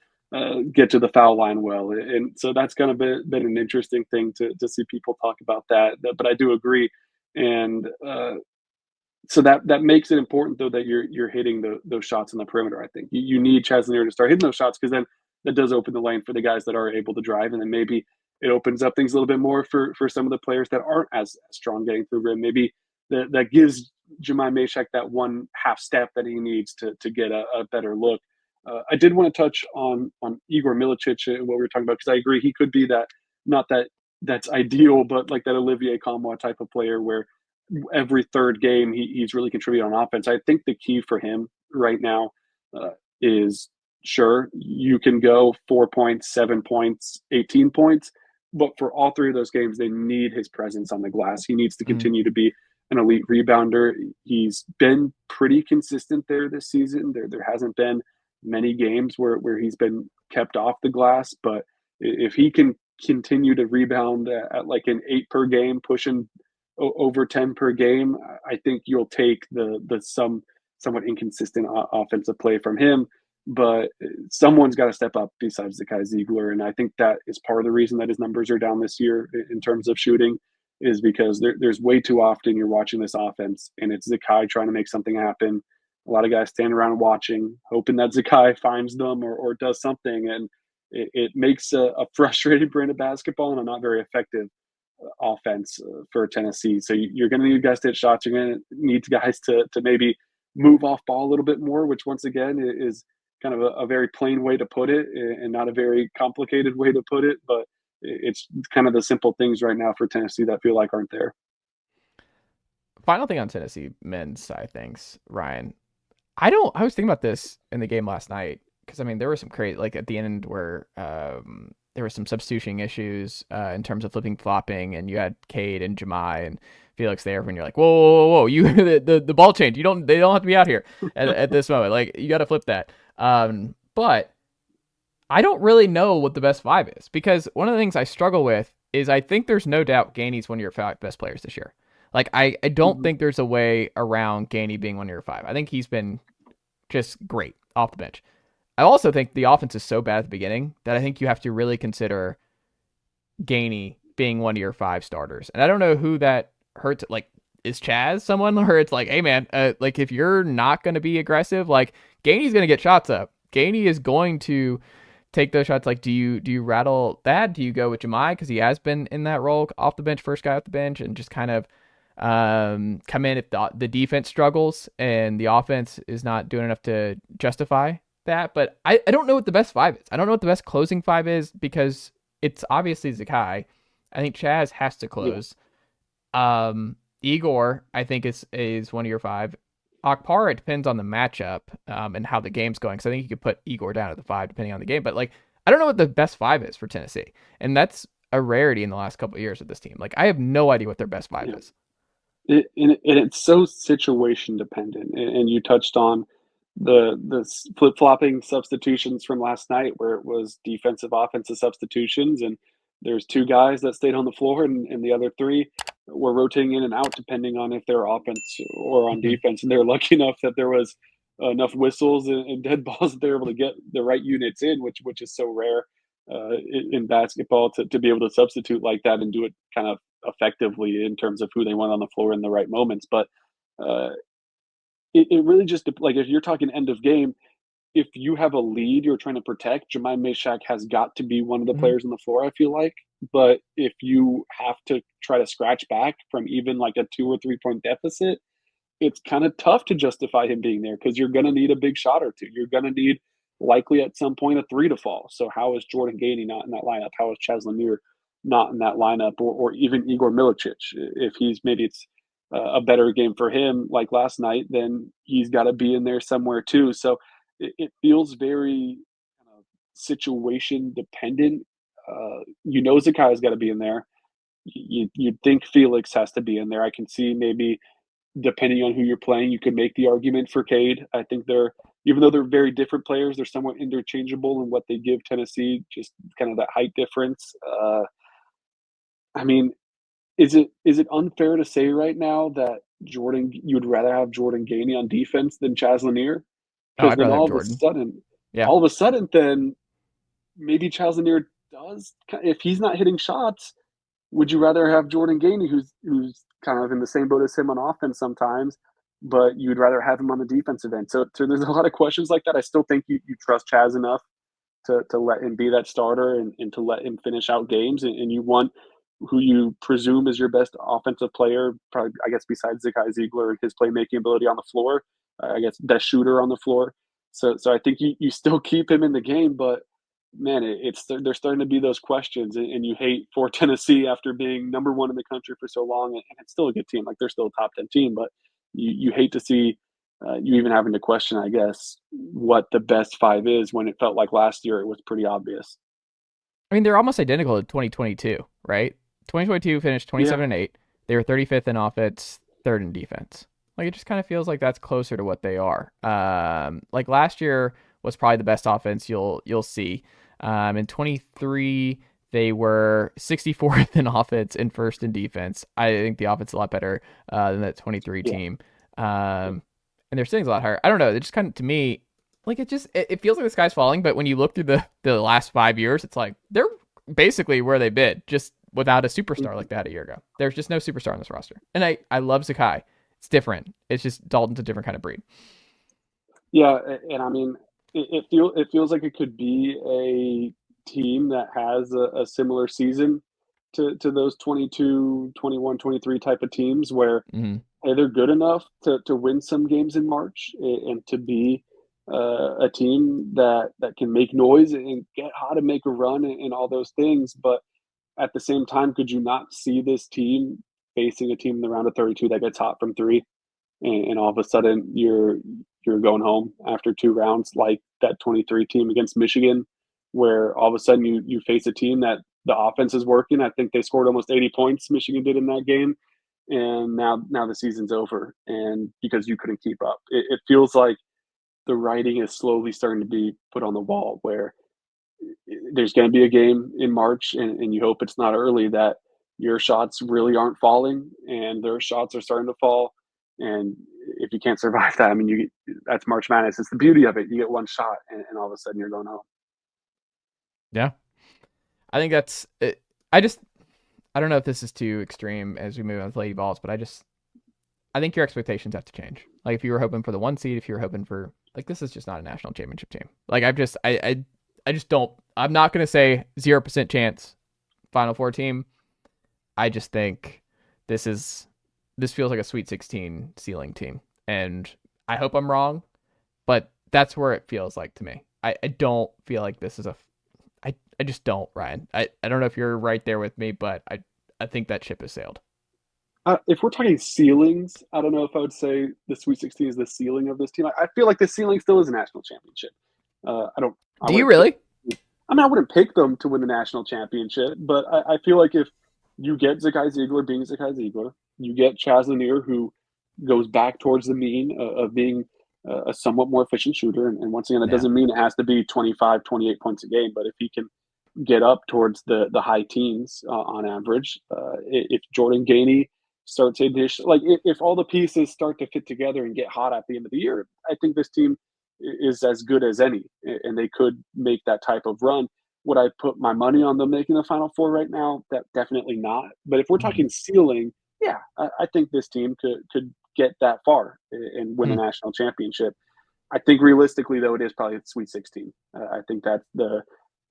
get to the foul line well. And so that's kind of been an interesting thing to see people talk about that. But I do agree, and so that makes it important though that you're hitting those shots on the perimeter. I think you need Chaz Lanier to start hitting those shots because then that does open the lane for the guys that are able to drive, and then maybe it opens up things a little bit more for some of the players that aren't as strong getting through rim. Maybe that gives Jemai Mashak that one half step that he needs to get a better look. I did want to touch on Igor Milicic and what we were talking about because I agree he could be that not that that's ideal, but like that Olivier Comwa type of player where every third game he's really contributing on offense. I think the key for him right now is sure you can go 4 points, 7 points, 18 points, but for all three of those games, they need his presence on the glass. He needs to Mm, continue to be an elite rebounder. He's been pretty consistent there this season. There hasn't been many games where he's been kept off the glass, but if he can continue to rebound at like an 8 per game, pushing over 10 per game, I think you'll take the somewhat inconsistent offensive play from him. But someone's got to step up besides Zakai Ziegler, and I think that is part of the reason that his numbers are down this year in terms of shooting, is because there's way too often you're watching this offense and it's Zakai trying to make something happen. A lot of guys standing around watching, hoping that Zakai finds them or does something, and it makes a frustrating brand of basketball and a not very effective offense for Tennessee. So you're going to need guys to hit shots. You're going to need guys to maybe move off ball a little bit more, which once again is kind of a very plain way to put it and not a very complicated way to put it. But it's kind of the simple things right now for Tennessee that feel like aren't there. Final thing on Tennessee men's side of things, Ryan. I was thinking about this in the game last night because I mean there were some crazy like at the end where there were some substitution issues in terms of flipping flopping, and you had Cade and Jemai and Felix there when you're like, whoa, you the ball change. They don't have to be out here at this moment. Like you got to flip that. But I don't really know what the best five is because one of the things I struggle with is I think there's no doubt Gainey's one of your five best players this year. Like I don't think there's a way around Gainey being one of your five. I think he's been just great off the bench. I also think the offense is so bad at the beginning that I think you have to really consider Gainey being one of your five starters. And I don't know who that hurts. Like, is Chaz someone where it's like, hey man, like if you're not going to be aggressive, like Gainey's going to get shots up. Gainey is going to take those shots. Like, do you rattle that? Do you go with Jemai because he has been in that role off the bench, first guy off the bench, and just kind of come in if the defense struggles and the offense is not doing enough to justify that? But I don't know what the best five is. I don't know what the best closing five is because it's obviously Zakai. I think Chaz has to close. Yeah. Igor, I think is one of your five. Akpara, it depends on the matchup and how the game's going. So I think you could put Igor down at the five depending on the game. But like, I don't know what the best five is for Tennessee, and that's a rarity in the last couple of years with this team. Like, I have no idea what their best five is. And it's so situation dependent. And you touched on the flip flopping substitutions from last night, where it was defensive, offensive substitutions, and there's two guys that stayed on the floor, and the other three were rotating in and out depending on if they're offense or on defense. And they were lucky enough that there was enough whistles and dead balls that they were able to get the right units in, which is so rare in basketball to be able to substitute like that and do it kind of effectively in terms of who they want on the floor in the right moments. But uh, it really just like if you're talking end of game, if you have a lead you're trying to protect, Jemai Mashak has got to be one of the Mm-hmm. players on the floor, I feel like. But if you have to try to scratch back from even like a 2 or 3 point deficit, it's kind of tough to justify him being there because you're going to need a big shot or two. You're going to need likely at some point a three to fall. So how is Jordan Gainey not in that lineup? How is Chaz Lanier not in that lineup, or even Igor Milicic. If maybe it's a better game for him, like last night, then he's got to be in there somewhere too. So it feels very situation dependent. Zakai's got to be in there. You'd think Felix has to be in there. I can see maybe depending on who you're playing, you could make the argument for Cade. I think even though they're very different players, they're somewhat interchangeable in what they give Tennessee, just kind of that height difference. I mean, is it unfair to say right now that you would rather have Jordan Gainey on defense than Chaz Lanier? Oh, Because I'd then rather have Jordan. Yeah. all of a sudden, then maybe Chaz Lanier does. If he's not hitting shots, would you rather have Jordan Gainey, who's kind of in the same boat as him on offense sometimes, but you'd rather have him on the defensive end? So there's a lot of questions like that. I still think you trust Chaz enough to let him be that starter and to let him finish out games, and you want who you presume is your best offensive player, probably, I guess, besides Zakai Ziegler and his playmaking ability on the floor, I guess best shooter on the floor. So I think you still keep him in the game, but man, they're starting to be those questions, and you hate for Tennessee after being number one in the country for so long, and it's still a good team. Like, they're still a top 10 team, but you hate to see you even having to question, I guess, what the best five is when it felt like last year it was pretty obvious. I mean, they're almost identical to 2022, right? 2022 finished 27-8. They were 35th in offense, third in defense. Like, it just kind of feels like that's closer to what they are. Like last year was probably the best offense you'll see. In 23, they were 64th in offense and first in defense. I think the offense is a lot better than that 23 team. And their ceiling's a lot higher. I don't know. It just kind of, to me, like, it feels like the sky's falling. But when you look through the last 5 years, it's like they're basically where they've been, just without a superstar like they had a year ago. There's just no superstar on this roster. And I love Zakai. It's different. It's just Dalton's a different kind of breed. Yeah, and I mean, it feels like it could be a team that has a similar season to those 22, 21, 23 type of teams where hey, they're good enough to win some games in March and to be a team that can make noise and get hot and make a run and all those things. But at the same time, could you not see this team facing a team in the round of 32 that gets hot from three, and all of a sudden you're going home after two rounds, like that 23 team against Michigan, where all of a sudden you face a team that the offense is working. I think they scored almost 80 points, Michigan did, in that game, and now the season's over, and because you couldn't keep up. It feels like the writing is slowly starting to be put on the wall, where there's going to be a game in March, and you hope it's not early, that your shots really aren't falling and their shots are starting to fall. And if you can't survive that, I mean, that's March Madness. It's the beauty of it. You get one shot, and all of a sudden you're going home. Yeah, I think that's it. I don't know if this is too extreme as we move on with Lady Vols, but I think your expectations have to change. Like, if you were hoping for the 1 seed, if you were hoping for, like, this is just not a national championship team. Like, I just don't. I'm not going to say 0% chance Final Four team. I just think this feels like a Sweet 16 ceiling team, and I hope I'm wrong, but that's where it feels like to me. I don't feel like this is I just don't, Ryan. I don't know if you're right there with me, but I think that ship has sailed. If we're talking ceilings, I don't know if I would say the Sweet 16 is the ceiling of this team. I feel like the ceiling still is a national championship. Do you really? I mean, I wouldn't pick them to win the national championship, but I feel like if you get Zakai Ziegler being Zakai Ziegler, you get Chaz Lanier, who goes back towards the mean of being a somewhat more efficient shooter. And once again, that doesn't mean it has to be 25, 28 points a game, but if he can get up towards the high teens on average, if Jordan Gainey starts a dish, like if all the pieces start to fit together and get hot at the end of the year, I think this team is as good as any, and they could make that type of run. Would I put my money on them making the Final Four right now? That definitely not. But if we're talking ceiling, yeah, I think this team could get that far and win a national championship. I think realistically, though, it is probably Sweet 16. I think that's the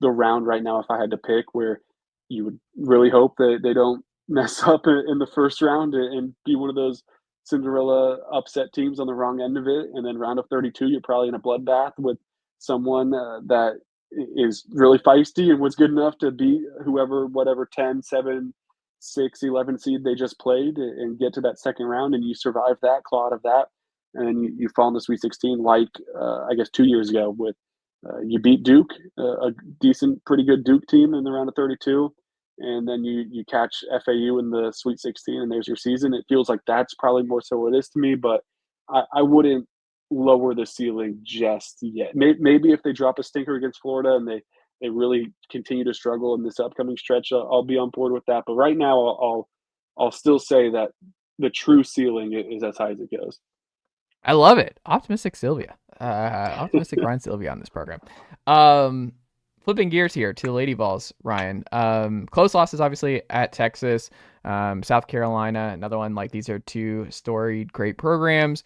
round right now, if I had to pick, where you would really hope that they don't mess up in the first round and be one of those Cinderella upset teams on the wrong end of it. And then round of 32, you're probably in a bloodbath with someone that is really feisty and was good enough to beat whatever 10, 7, 6, 11 seed they just played and get to that second round, and you survive that, claw out of that, and then you fall in the Sweet 16 like I guess 2 years ago with you beat Duke, a decent, pretty good Duke team in the round of 32, and then you catch FAU in the Sweet 16, and there's your season. It feels like that's probably more so what it is to me, but I wouldn't lower the ceiling just yet. Maybe if they drop a stinker against Florida and they really continue to struggle in this upcoming stretch, I'll be on board with that. But right now, I'll still say that the true ceiling is as high as it goes. I love it. Optimistic Sylvia. Optimistic Ryan Sylvia on this program. Flipping gears here to the Lady Vols, Ryan. Close losses, obviously, at Texas, South Carolina, another one. Like, these are two storied, great programs.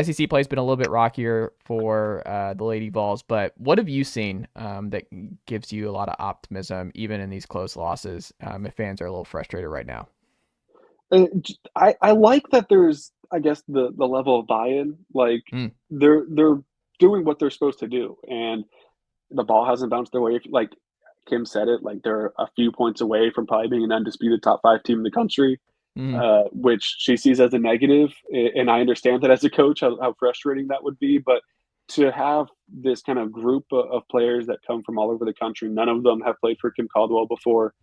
SEC play has been a little bit rockier for the Lady Vols, but what have you seen that gives you a lot of optimism, even in these close losses, if fans are a little frustrated right now? I like that there's, I guess, the level of buy-in. Like, they're doing what they're supposed to do, and the ball hasn't bounced their way. Like Kim said it, like they're a few points away from probably being an undisputed top 5 team in the country. Which she sees as a negative. And I understand that as a coach, how frustrating that would be. But to have this kind of group of players that come from all over the country, none of them have played for Kim Caldwell before,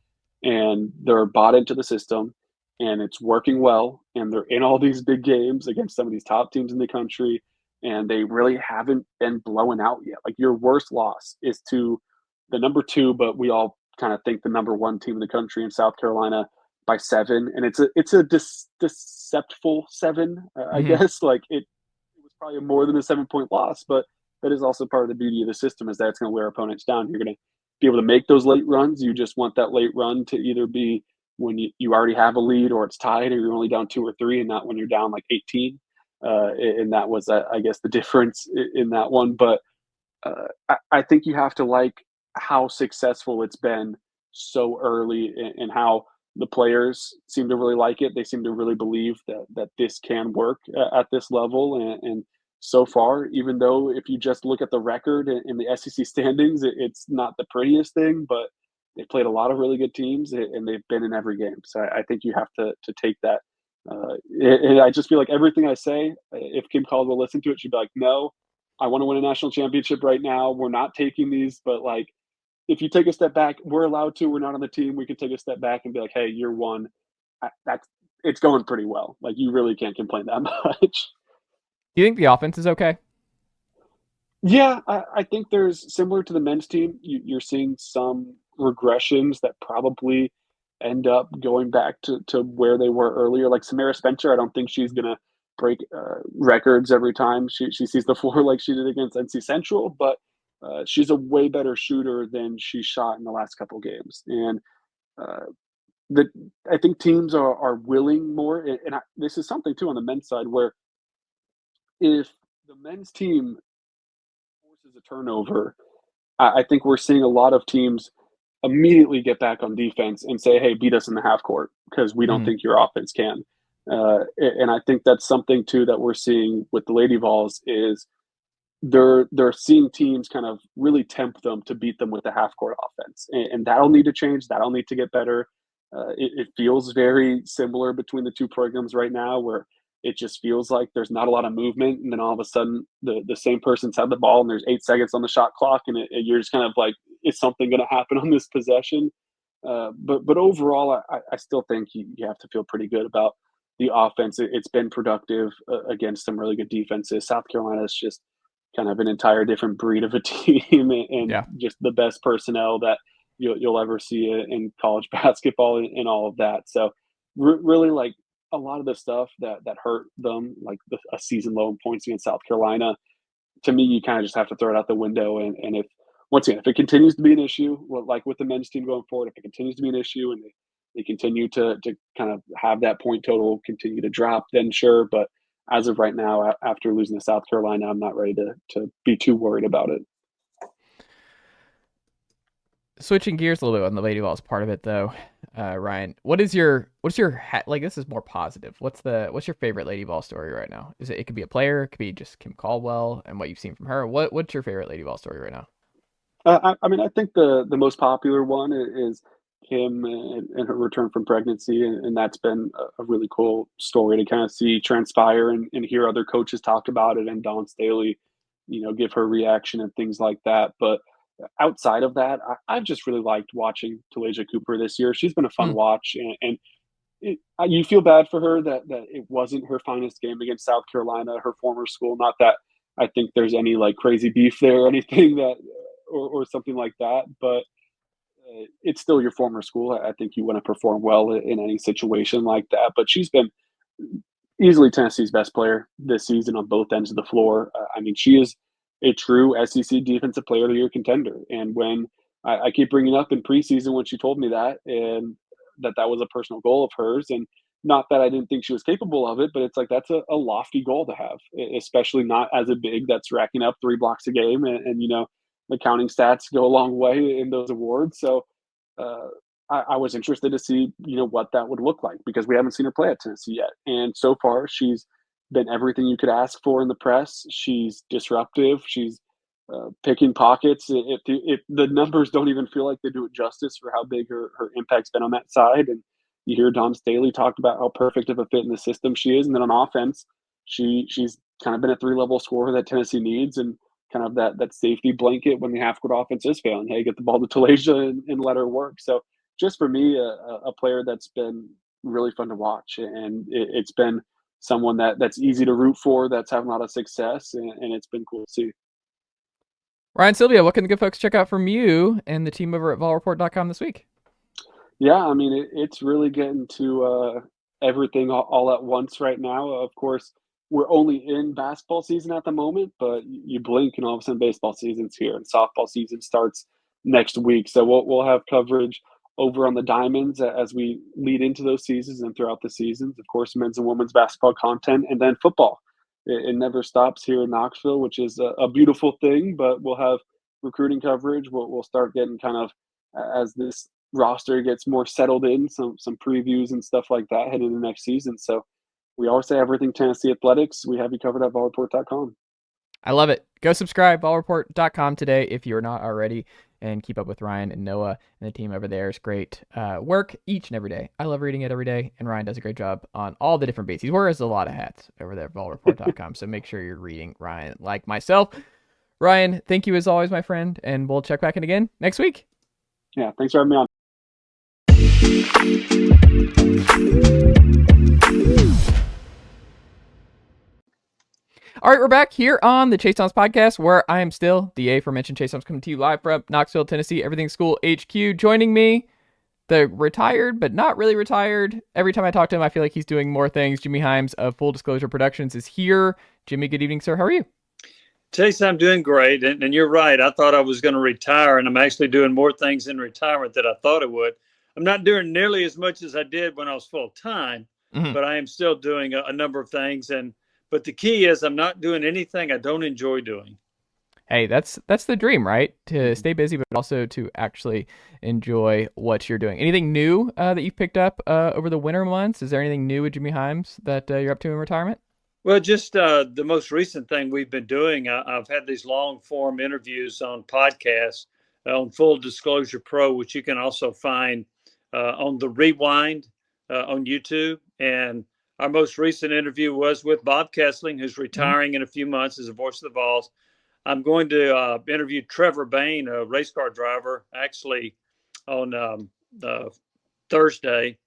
and they're bought into the system, and it's working well, and they're in all these big games against some of these top teams in the country, and they really haven't been blown out yet. Like, your worst loss is to the number 2, but we all kind of think the number 1 team in the country in South Carolina, by 7, and it's a deceptful 7, I guess. Like, it was probably more than a 7-point loss, but that is also part of the beauty of the system, is that it's going to wear opponents down. You're going to be able to make those late runs. You just want that late run to either be when you already have a lead, or it's tied, or you're only down 2 or 3, and not when you're down like 18. And that was, I guess, the difference in that one. But I think you have to like how successful it's been so early, and how the players seem to really like it. They seem to really believe that this can work at this level. And so far, even though if you just look at the record in the SEC standings, it's not the prettiest thing, but they played a lot of really good teams, and they've been in every game. So I think you have to take that. And I just feel like everything I say, if Kim Caldwell listened to it, she'd be like, no, I want to win a national championship right now. We're not taking these, but like, if you take a step back, we're allowed to. We're not on the team. We can take a step back and be like, hey, year 1, it's going pretty well. Like, you really can't complain that much. Do you think the offense is okay? Yeah, I think there's, similar to the men's team, you're seeing some regressions that probably end up going back to where they were earlier. Like Samara Spencer, I don't think she's going to break records every time she sees the floor like she did against NC Central, but she's a way better shooter than she shot in the last couple games. And I think teams are willing more. And this is something, too, on the men's side, where if the men's team forces a turnover, I think we're seeing a lot of teams immediately get back on defense and say, hey, beat us in the half court, because we don't think your offense can. And I think that's something, too, that we're seeing with the Lady Vols, is they're seeing teams kind of really tempt them to beat them with the half court offense, and that'll need to change. That'll need to get better. It feels very similar between the two programs right now, where it just feels like there's not a lot of movement, and then all of a sudden the same person's had the ball and there's 8 seconds on the shot clock, and you're just kind of like, is something going to happen on this possession? But overall, I still think you have to feel pretty good about the offense. It's been productive against some really good defenses. South Carolina is just kind of an entire different breed of a team, and just the best personnel that you'll ever see in college basketball, and all of that. So really, like, a lot of the stuff that hurt them, like a season low in points against South Carolina, to me, you kind of just have to throw it out the window. And if, once again, if it continues to be an issue, like with the men's team going forward, if it continues to be an issue and they continue to kind of have that point total continue to drop, then sure. But as of right now, after losing to South Carolina, I'm not ready to be too worried about it. Switching gears a little bit on the Lady Vols part of it, though, Ryan, what's your like? This is more positive. What's your favorite Lady Vol story right now? It could be a player, it could be just Kim Caldwell and what you've seen from her. What's your favorite Lady Vol story right now? I mean, I think the most popular one is Kim and her return from pregnancy, and that's been a really cool story to kind of see transpire and hear other coaches talk about it, and Dawn Staley, give her reaction and things like that. But outside of that, I've just really liked watching Talaysia Cooper this year. She's been a fun Hmm. watch, and you feel bad for her that it wasn't her finest game against South Carolina, her former school. Not that I think there's any like crazy beef there or anything that or something like that, but it's still your former school. I think you want to perform well in any situation like that. But she's been easily Tennessee's best player this season on both ends of the floor. I mean, she is a true SEC Defensive Player of the Year contender. And when I keep bringing up in preseason when she told me that, and that was a personal goal of hers, and not that I didn't think she was capable of it, but it's like that's a lofty goal to have, especially not as a big that's racking up 3 blocks a game, and the counting stats go a long way in those awards. So uh, I was interested to see, what that would look like because we haven't seen her play at Tennessee yet. And so far, she's been everything you could ask for in the press. She's disruptive. She's picking pockets. If the numbers don't even feel like they do it justice for how big her impact's been on that side. And you hear Don Staley talk about how perfect of a fit in the system she is. And then on offense, she's kind of been a 3-level scorer that Tennessee needs, and kind of that safety blanket when the half court offense is failing. Hey, get the ball to Talaysia and let her work. So just for me, a player that's been really fun to watch, and it's been someone that's easy to root for, that's having a lot of success, and it's been cool to see. Ryan, Sylvia, what can the good folks check out from you and the team over at volreport.com this week? Yeah, I mean, it's really getting to everything all at once right now. Of course, we're only in basketball season at the moment, but you blink and all of a sudden baseball season's here and softball season starts next week. So we'll have coverage over on the Diamonds as we lead into those seasons and throughout the seasons. Of course, men's and women's basketball content, and then football. It never stops here in Knoxville, which is a beautiful thing. But we'll have recruiting coverage. We'll start getting kind of as this roster gets more settled in, some previews and stuff like that heading into next season. So we always say everything Tennessee athletics. We have you covered at volreport.com. I love it. Go subscribe, volreport.com today if you're not already, and keep up with Ryan and Noah and the team over there. It's great work each and every day. I love reading it every day, and Ryan does a great job on all the different beats. He wears a lot of hats over there at volreport.com, so make sure you're reading Ryan like myself. Ryan, thank you as always, my friend, and we'll check back in again next week. Yeah, thanks for having me on. All right, we're back here on the Chase Thomas podcast, where I am still the aforementioned Chase Thomas, coming to you live from Knoxville, Tennessee, Everything School HQ. Joining me, the retired but not really retired. Every time I talk to him, I feel like he's doing more things. Jimmy Hyams of Full Disclosure Productions is here. Jimmy, good evening, sir. How are you? Chase, I'm doing great. And you're right. I thought I was going to retire, and I'm actually doing more things in retirement than I thought I would. I'm not doing nearly as much as I did when I was full time, but I am still doing a number of things. But the key is I'm not doing anything I don't enjoy doing. Hey, that's the dream, right? To stay busy, but also to actually enjoy what you're doing. Anything new that you've picked up over the winter months? Is there anything new with Jimmy Hyams that you're up to in retirement? Well, just the most recent thing we've been doing, I've had these long form interviews on podcasts on Full Disclosure Pro, which you can also find on the Rewind on YouTube. And our most recent interview was with Bob Kessling, who's retiring in a few months as the voice of the Vols. I'm going to interview Trevor Bain, a race car driver, actually on Thursday.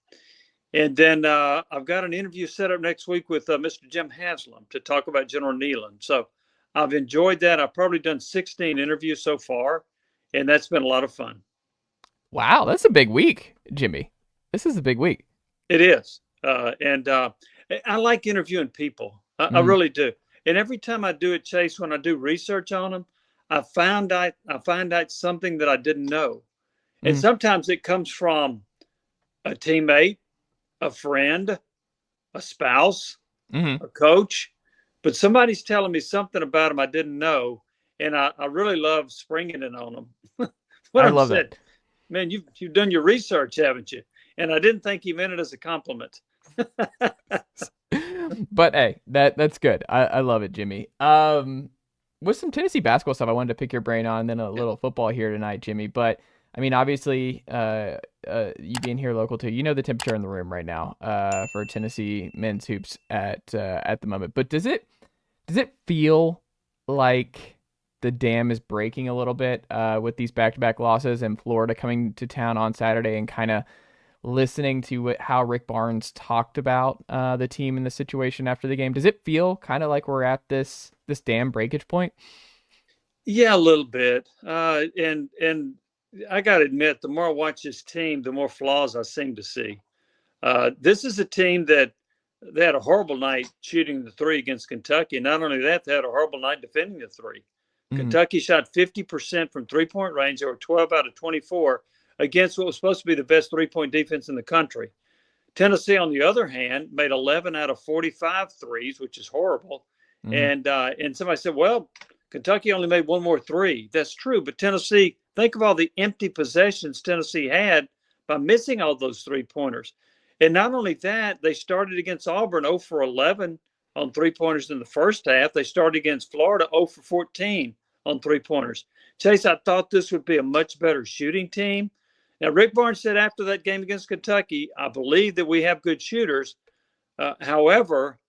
And then I've got an interview set up next week with Mr. Jim Haslam to talk about General Neyland. So I've enjoyed that. I've probably done 16 interviews so far, and that's been a lot of fun. Wow, that's a big week, Jimmy. This is a big week. It is. And I like interviewing people. I really do. And every time I do it, Chase, when I do research on them, I find out something that I didn't know. And sometimes it comes from a teammate, a friend, a spouse, a coach, but somebody's telling me something about them I didn't know, and I really love springing it on them. I love it. Man, you've done your research, haven't you? And I didn't think he meant it as a compliment. But hey, that's good. I love it, Jimmy. with some Tennessee basketball stuff, I wanted to pick your brain on, and then a little football here tonight, Jimmy. But I mean, obviously, you being here local too, you know the temperature in the room right now for Tennessee men's hoops at the moment. But does it feel like the dam is breaking a little bit with these back-to-back losses and Florida coming to town on Saturday and kind of listening to how Rick Barnes talked about the team and the situation after the game? Does it feel kind of like we're at this dam breakage point? Yeah, a little bit. And I got to admit, the more I watch this team, the more flaws I seem to see. This is a team that they had a horrible night shooting the three against Kentucky. Not only that, they had a horrible night defending the three. Kentucky shot 50% from three-point range. They were 12 out of 24 against what was supposed to be the best three-point defense in the country. Tennessee, on the other hand, made 11 out of 45 threes, which is horrible. And somebody said, well, Kentucky only made one more three. That's true. But Tennessee, think of all the empty possessions Tennessee had by missing all those three-pointers. And not only that, they started against Auburn 0 for 11 on three-pointers in the first half. They started against Florida 0 for 14 on three-pointers. Chase, I thought this would be a much better shooting team. Now, Rick Barnes said after that game against Kentucky, I believe that we have good shooters. However,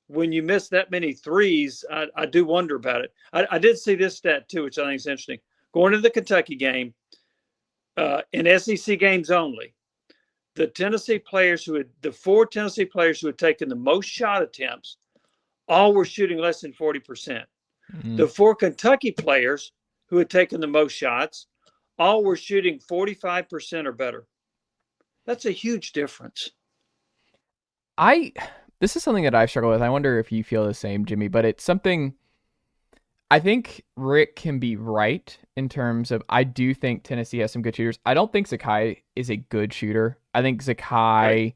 when you miss that many threes, I do wonder about it. I did see this stat, too, which I think is interesting. Going to the Kentucky game, in SEC games only, the four Tennessee players who had taken the most shot attempts all were shooting less than 40%. The four Kentucky players who had taken the most shots all were shooting 45% or better. That's a huge difference. This is something that I've struggled with. I wonder if you feel the same, Jimmy, but it's something I think Rick can be right in terms of, I do think Tennessee has some good shooters. I don't think Zakai is a good shooter. I think Zakai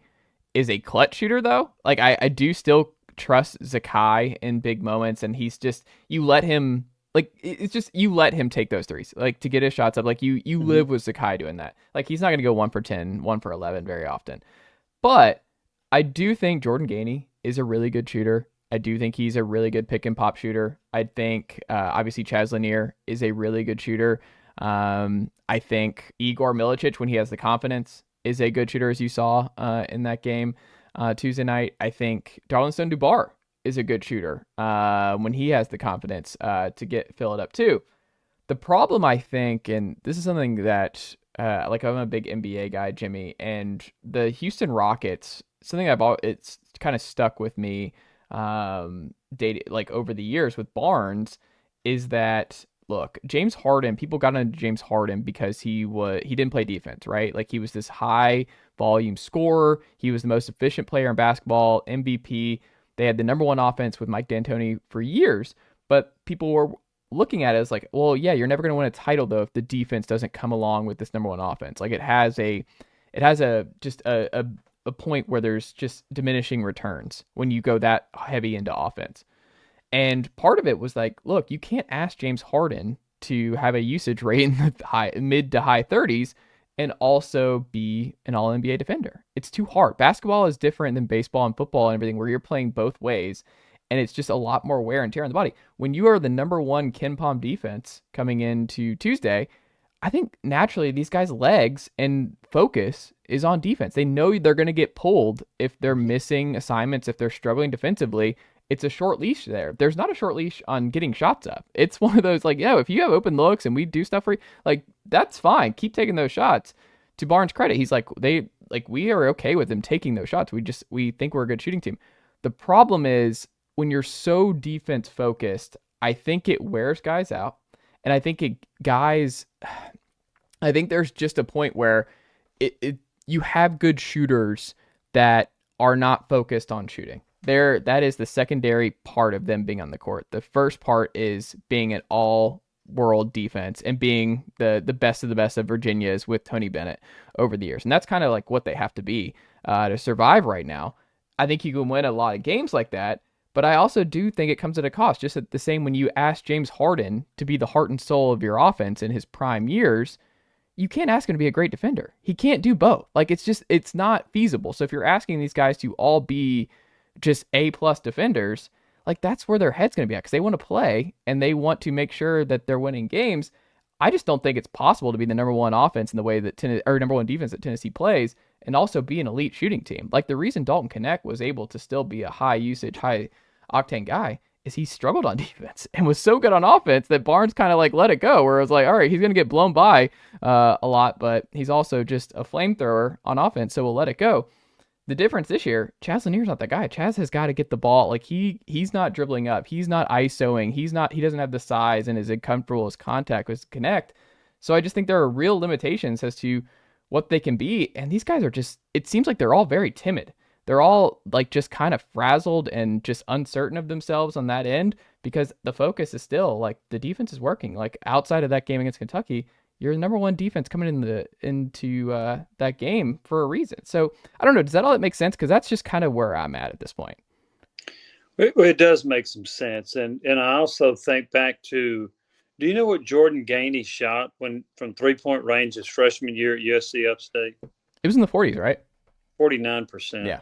is a clutch shooter, though. Like, I do still trust Zakai in big moments, and he's just, you let him, like, it's just, you let him take those threes, like, to get his shots up. Like, you live with Zakai doing that. Like, he's not going to go 1 for 10, 1 for 11 very often. But I do think Jordan Gainey is a really good shooter. I do think he's a really good pick and pop shooter. I think, obviously, Chaz Lanier is a really good shooter. I think Igor Milicic, when he has the confidence, is a good shooter, as you saw in that game Tuesday night. I think Darlington Dubar is a good shooter when he has the confidence to fill it up too. The problem, I think, and this is something that, like, I'm a big NBA guy, Jimmy, and the Houston Rockets, something it's kind of stuck with me like over the years with Barnes, is that, look, James Harden, people got into James Harden because he didn't play defense, right? Like, he was this high volume scorer. He was the most efficient player in basketball, MVP. They had the number one offense with Mike D'Antoni for years, but people were looking at it as like, well, yeah, you're never going to win a title though if the defense doesn't come along with this number one offense. Like, it has a point where there's just diminishing returns when you go that heavy into offense. And part of it was like, look, you can't ask James Harden to have a usage rate in the mid to high 30s and also be an all-NBA defender. It's too hard. Basketball is different than baseball and football and everything, where you're playing both ways, and it's just a lot more wear and tear on the body. When you are the number one Ken Pom defense coming into Tuesday, I think naturally these guys' legs and focus is on defense. They know they're going to get pulled if they're missing assignments, if they're struggling defensively. It's a short leash there. There's not a short leash on getting shots up. It's one of those, like, yeah, if you have open looks and we do stuff for you, like, that's fine. Keep taking those shots. To Barnes' credit, he's like, we are okay with them taking those shots. We think we're a good shooting team. The problem is when you're so defense focused, I think it wears guys out. And I think I think there's just a point where you have good shooters that are not focused on shooting. That is the secondary part of them being on the court. The first part is being an all-world defense and being the best of the best of Virginia's with Tony Bennett over the years. And that's kind of like what they have to be to survive right now. I think you can win a lot of games like that, but I also do think it comes at a cost. Just the same when you ask James Harden to be the heart and soul of your offense in his prime years, you can't ask him to be a great defender. He can't do both. Like, it's not feasible. So if you're asking these guys to all be just A+ defenders, like that's where their head's going to be at because they want to play and they want to make sure that they're winning games. I just don't think it's possible to be the number one offense in the way that number one defense that Tennessee plays and also be an elite shooting team. Like the reason Dalton Knecht was able to still be a high usage, high octane guy is he struggled on defense and was so good on offense that Barnes kind of like let it go where it was like, all right, he's going to get blown by a lot, but he's also just a flamethrower on offense. So we'll let it go. The difference this year, Chaz Lanier's not that guy. Chaz has got to get the ball. Like he's not dribbling up. He's not ISOing. He doesn't have the size and is comfortable as contact with Knecht. So I just think there are real limitations as to what they can be. And these guys are just, it seems like they're all very timid. They're all like just kind of frazzled and just uncertain of themselves on that end because the focus is still like the defense is working. Like outside of that game against Kentucky, you're the number one defense coming into that game for a reason. So I don't know. Does that all make sense? Because that's just kind of where I'm at this point. It does make some sense. And I also think back to, do you know what Jordan Gainey shot from 3-point range his freshman year at USC Upstate? It was in the 40s, right? 49%. Yeah.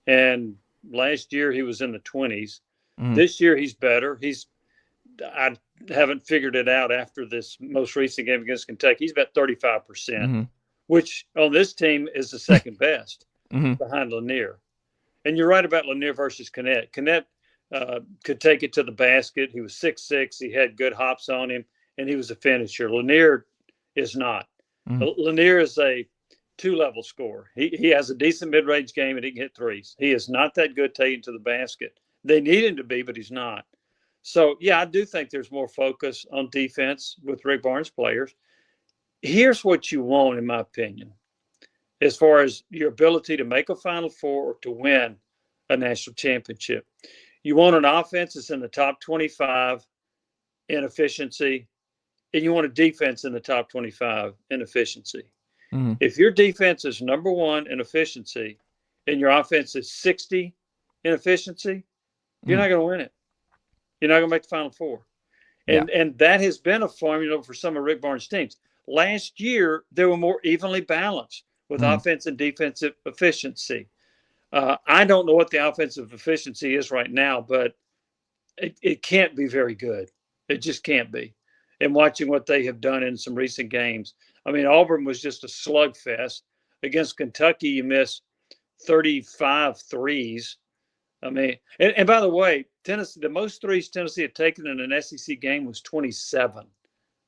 And last year he was in the 20s. Mm-hmm. This year he's better. I haven't figured it out after this most recent game against Kentucky. He's about 35%, mm-hmm. which on this team is the second best mm-hmm. behind Lanier. And you're right about Lanier versus Knecht. Knecht could take it to the basket. He was 6'6". He had good hops on him, and he was a finisher. Lanier is not. Mm-hmm. Lanier is a two-level scorer. He has a decent mid-range game, and he can hit threes. He is not that good taking to the basket. They need him to be, but he's not. So, yeah, I do think there's more focus on defense with Rick Barnes players. Here's what you want, in my opinion, as far as your ability to make a Final Four or to win a national championship. You want an offense that's in the top 25 in efficiency, and you want a defense in the top 25 in efficiency. Mm-hmm. If your defense is number one in efficiency and your offense is 60 in efficiency, you're not going to win it. You're not going to make the Final Four. And that has been a formula for some of Rick Barnes' teams. Last year, they were more evenly balanced with offense and defensive efficiency. I don't know what the offensive efficiency is right now, but it can't be very good. It just can't be. And watching what they have done in some recent games. I mean, Auburn was just a slugfest. Against Kentucky, you missed 35 threes. I mean, and by the way, Tennessee, the most threes Tennessee had taken in an SEC game was 27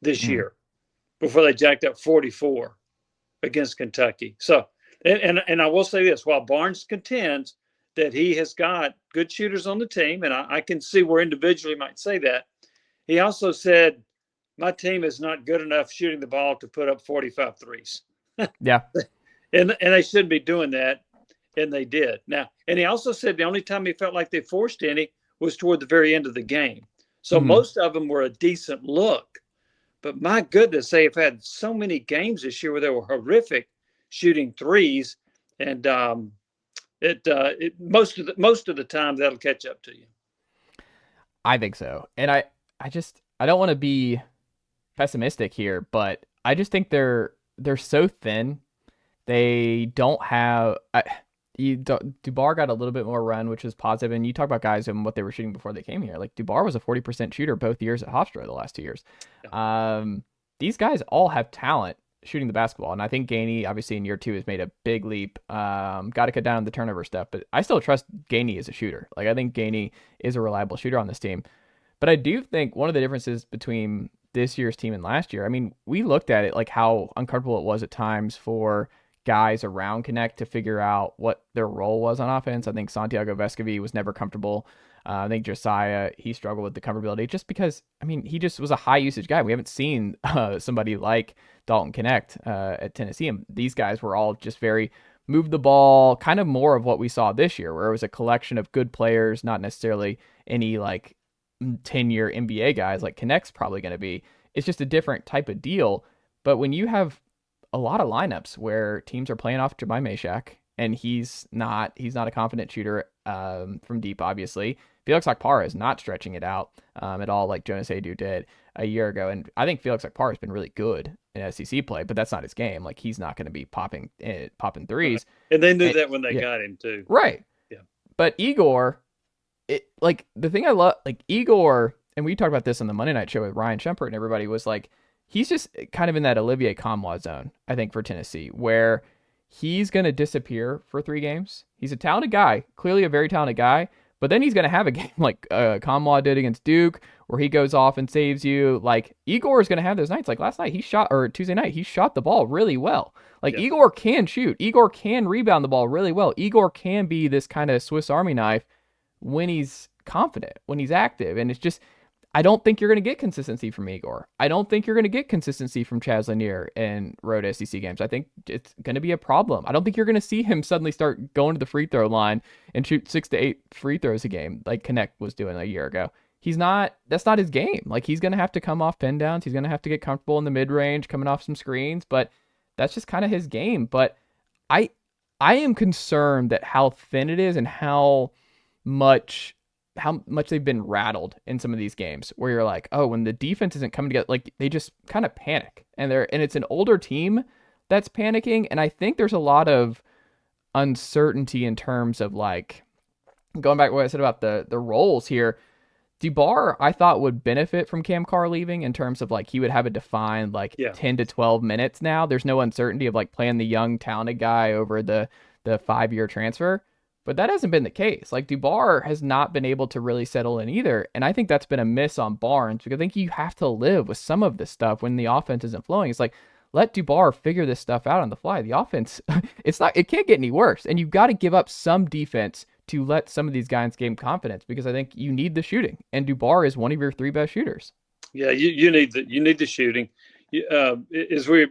this year before they jacked up 44 against Kentucky. So, and I will say this, while Barnes contends that he has got good shooters on the team, and I can see where individually might say that, he also said, my team is not good enough shooting the ball to put up 45 threes. Yeah. And they shouldn't be doing that. And they did. Now, and he also said the only time he felt like they forced any was toward the very end of the game. So most of them were a decent look. But my goodness, they have had so many games this year where they were horrific shooting threes. And most of the time that'll catch up to you. I think so. And I don't want to be pessimistic here, but I just think they're so thin. They don't have Dubar got a little bit more run, which is positive. And you talk about guys and what they were shooting before they came here. Like Dubar was a 40% shooter both years at Hofstra the last 2 years. Yeah. These guys all have talent shooting the basketball. And I think Gainey, obviously in year 2, has made a big leap. Got to cut down on the turnover stuff, but I still trust Gainey as a shooter. Like I think Gainey is a reliable shooter on this team. But I do think one of the differences between this year's team and last year, I mean, we looked at it like how uncomfortable it was at times for guys around Knecht to figure out what their role was on offense. I think Santiago Vescovi was never comfortable. I think Josiah, he struggled with the comfortability just because, I mean, he just was a high usage guy. We haven't seen somebody like Dalton Knecht at Tennessee. And these guys were all just very move the ball, kind of more of what we saw this year, where it was a collection of good players, not necessarily any like 10-year NBA guys like Knecht's probably going to be. It's just a different type of deal. But when you have a lot of lineups where teams are playing off Jemai Mashak, and he's not a confident shooter from deep, obviously. Felix Akpara is not stretching it out at all like Jonas Adu did a year ago. And I think Felix Akpara has been really good in SEC play, but that's not his game. Like he's not going to be popping threes. And they knew that when they got him too. Right. Yeah. But Igor, like the thing I love, like Igor, and we talked about this on the Monday night show with Ryan Shumpert and everybody, was like, he's just kind of in that Olivier Comlois zone, I think, for Tennessee, where he's going to disappear for 3 games. He's a talented guy, clearly a very talented guy, but then he's going to have a game like Comlois did against Duke, where he goes off and saves you. Like, Igor is going to have those nights. Like last night, or Tuesday night, he shot the ball really well. Like, yeah. Igor can shoot. Igor can rebound the ball really well. Igor can be this kind of Swiss Army knife when he's confident, when he's active. And it's just, I don't think you're going to get consistency from Igor. I don't think you're going to get consistency from Chaz Lanier in road SEC games. I think it's going to be a problem. I don't think you're going to see him suddenly start going to the free throw line and shoot 6 to 8 free throws a game like Connect was doing a year ago. That's not his game. Like, he's going to have to come off pin downs. He's going to have to get comfortable in the mid range, coming off some screens, but that's just kind of his game. But I am concerned that how thin it is and how much they've been rattled in some of these games, where you're like, oh, when the defense isn't coming together, like, they just kind of panic, and it's an older team that's panicking. And I think there's a lot of uncertainty in terms of, like, going back to what I said about the roles here. DeBar, I thought, would benefit from Cam Carr leaving in terms of, like, he would have a defined, like, 10 to 12 minutes now. There's no uncertainty of, like, playing the young, talented guy over the 5-year transfer. But that hasn't been the case. Like, DeBar has not been able to really settle in either. And I think that's been a miss on Barnes, because I think you have to live with some of this stuff when the offense isn't flowing. It's like, let DeBar figure this stuff out on the fly. The offense, it can't get any worse. And you've got to give up some defense to let some of these guys gain confidence, because I think you need the shooting. And DeBar is one of your 3 best shooters. Yeah, you need the shooting. As we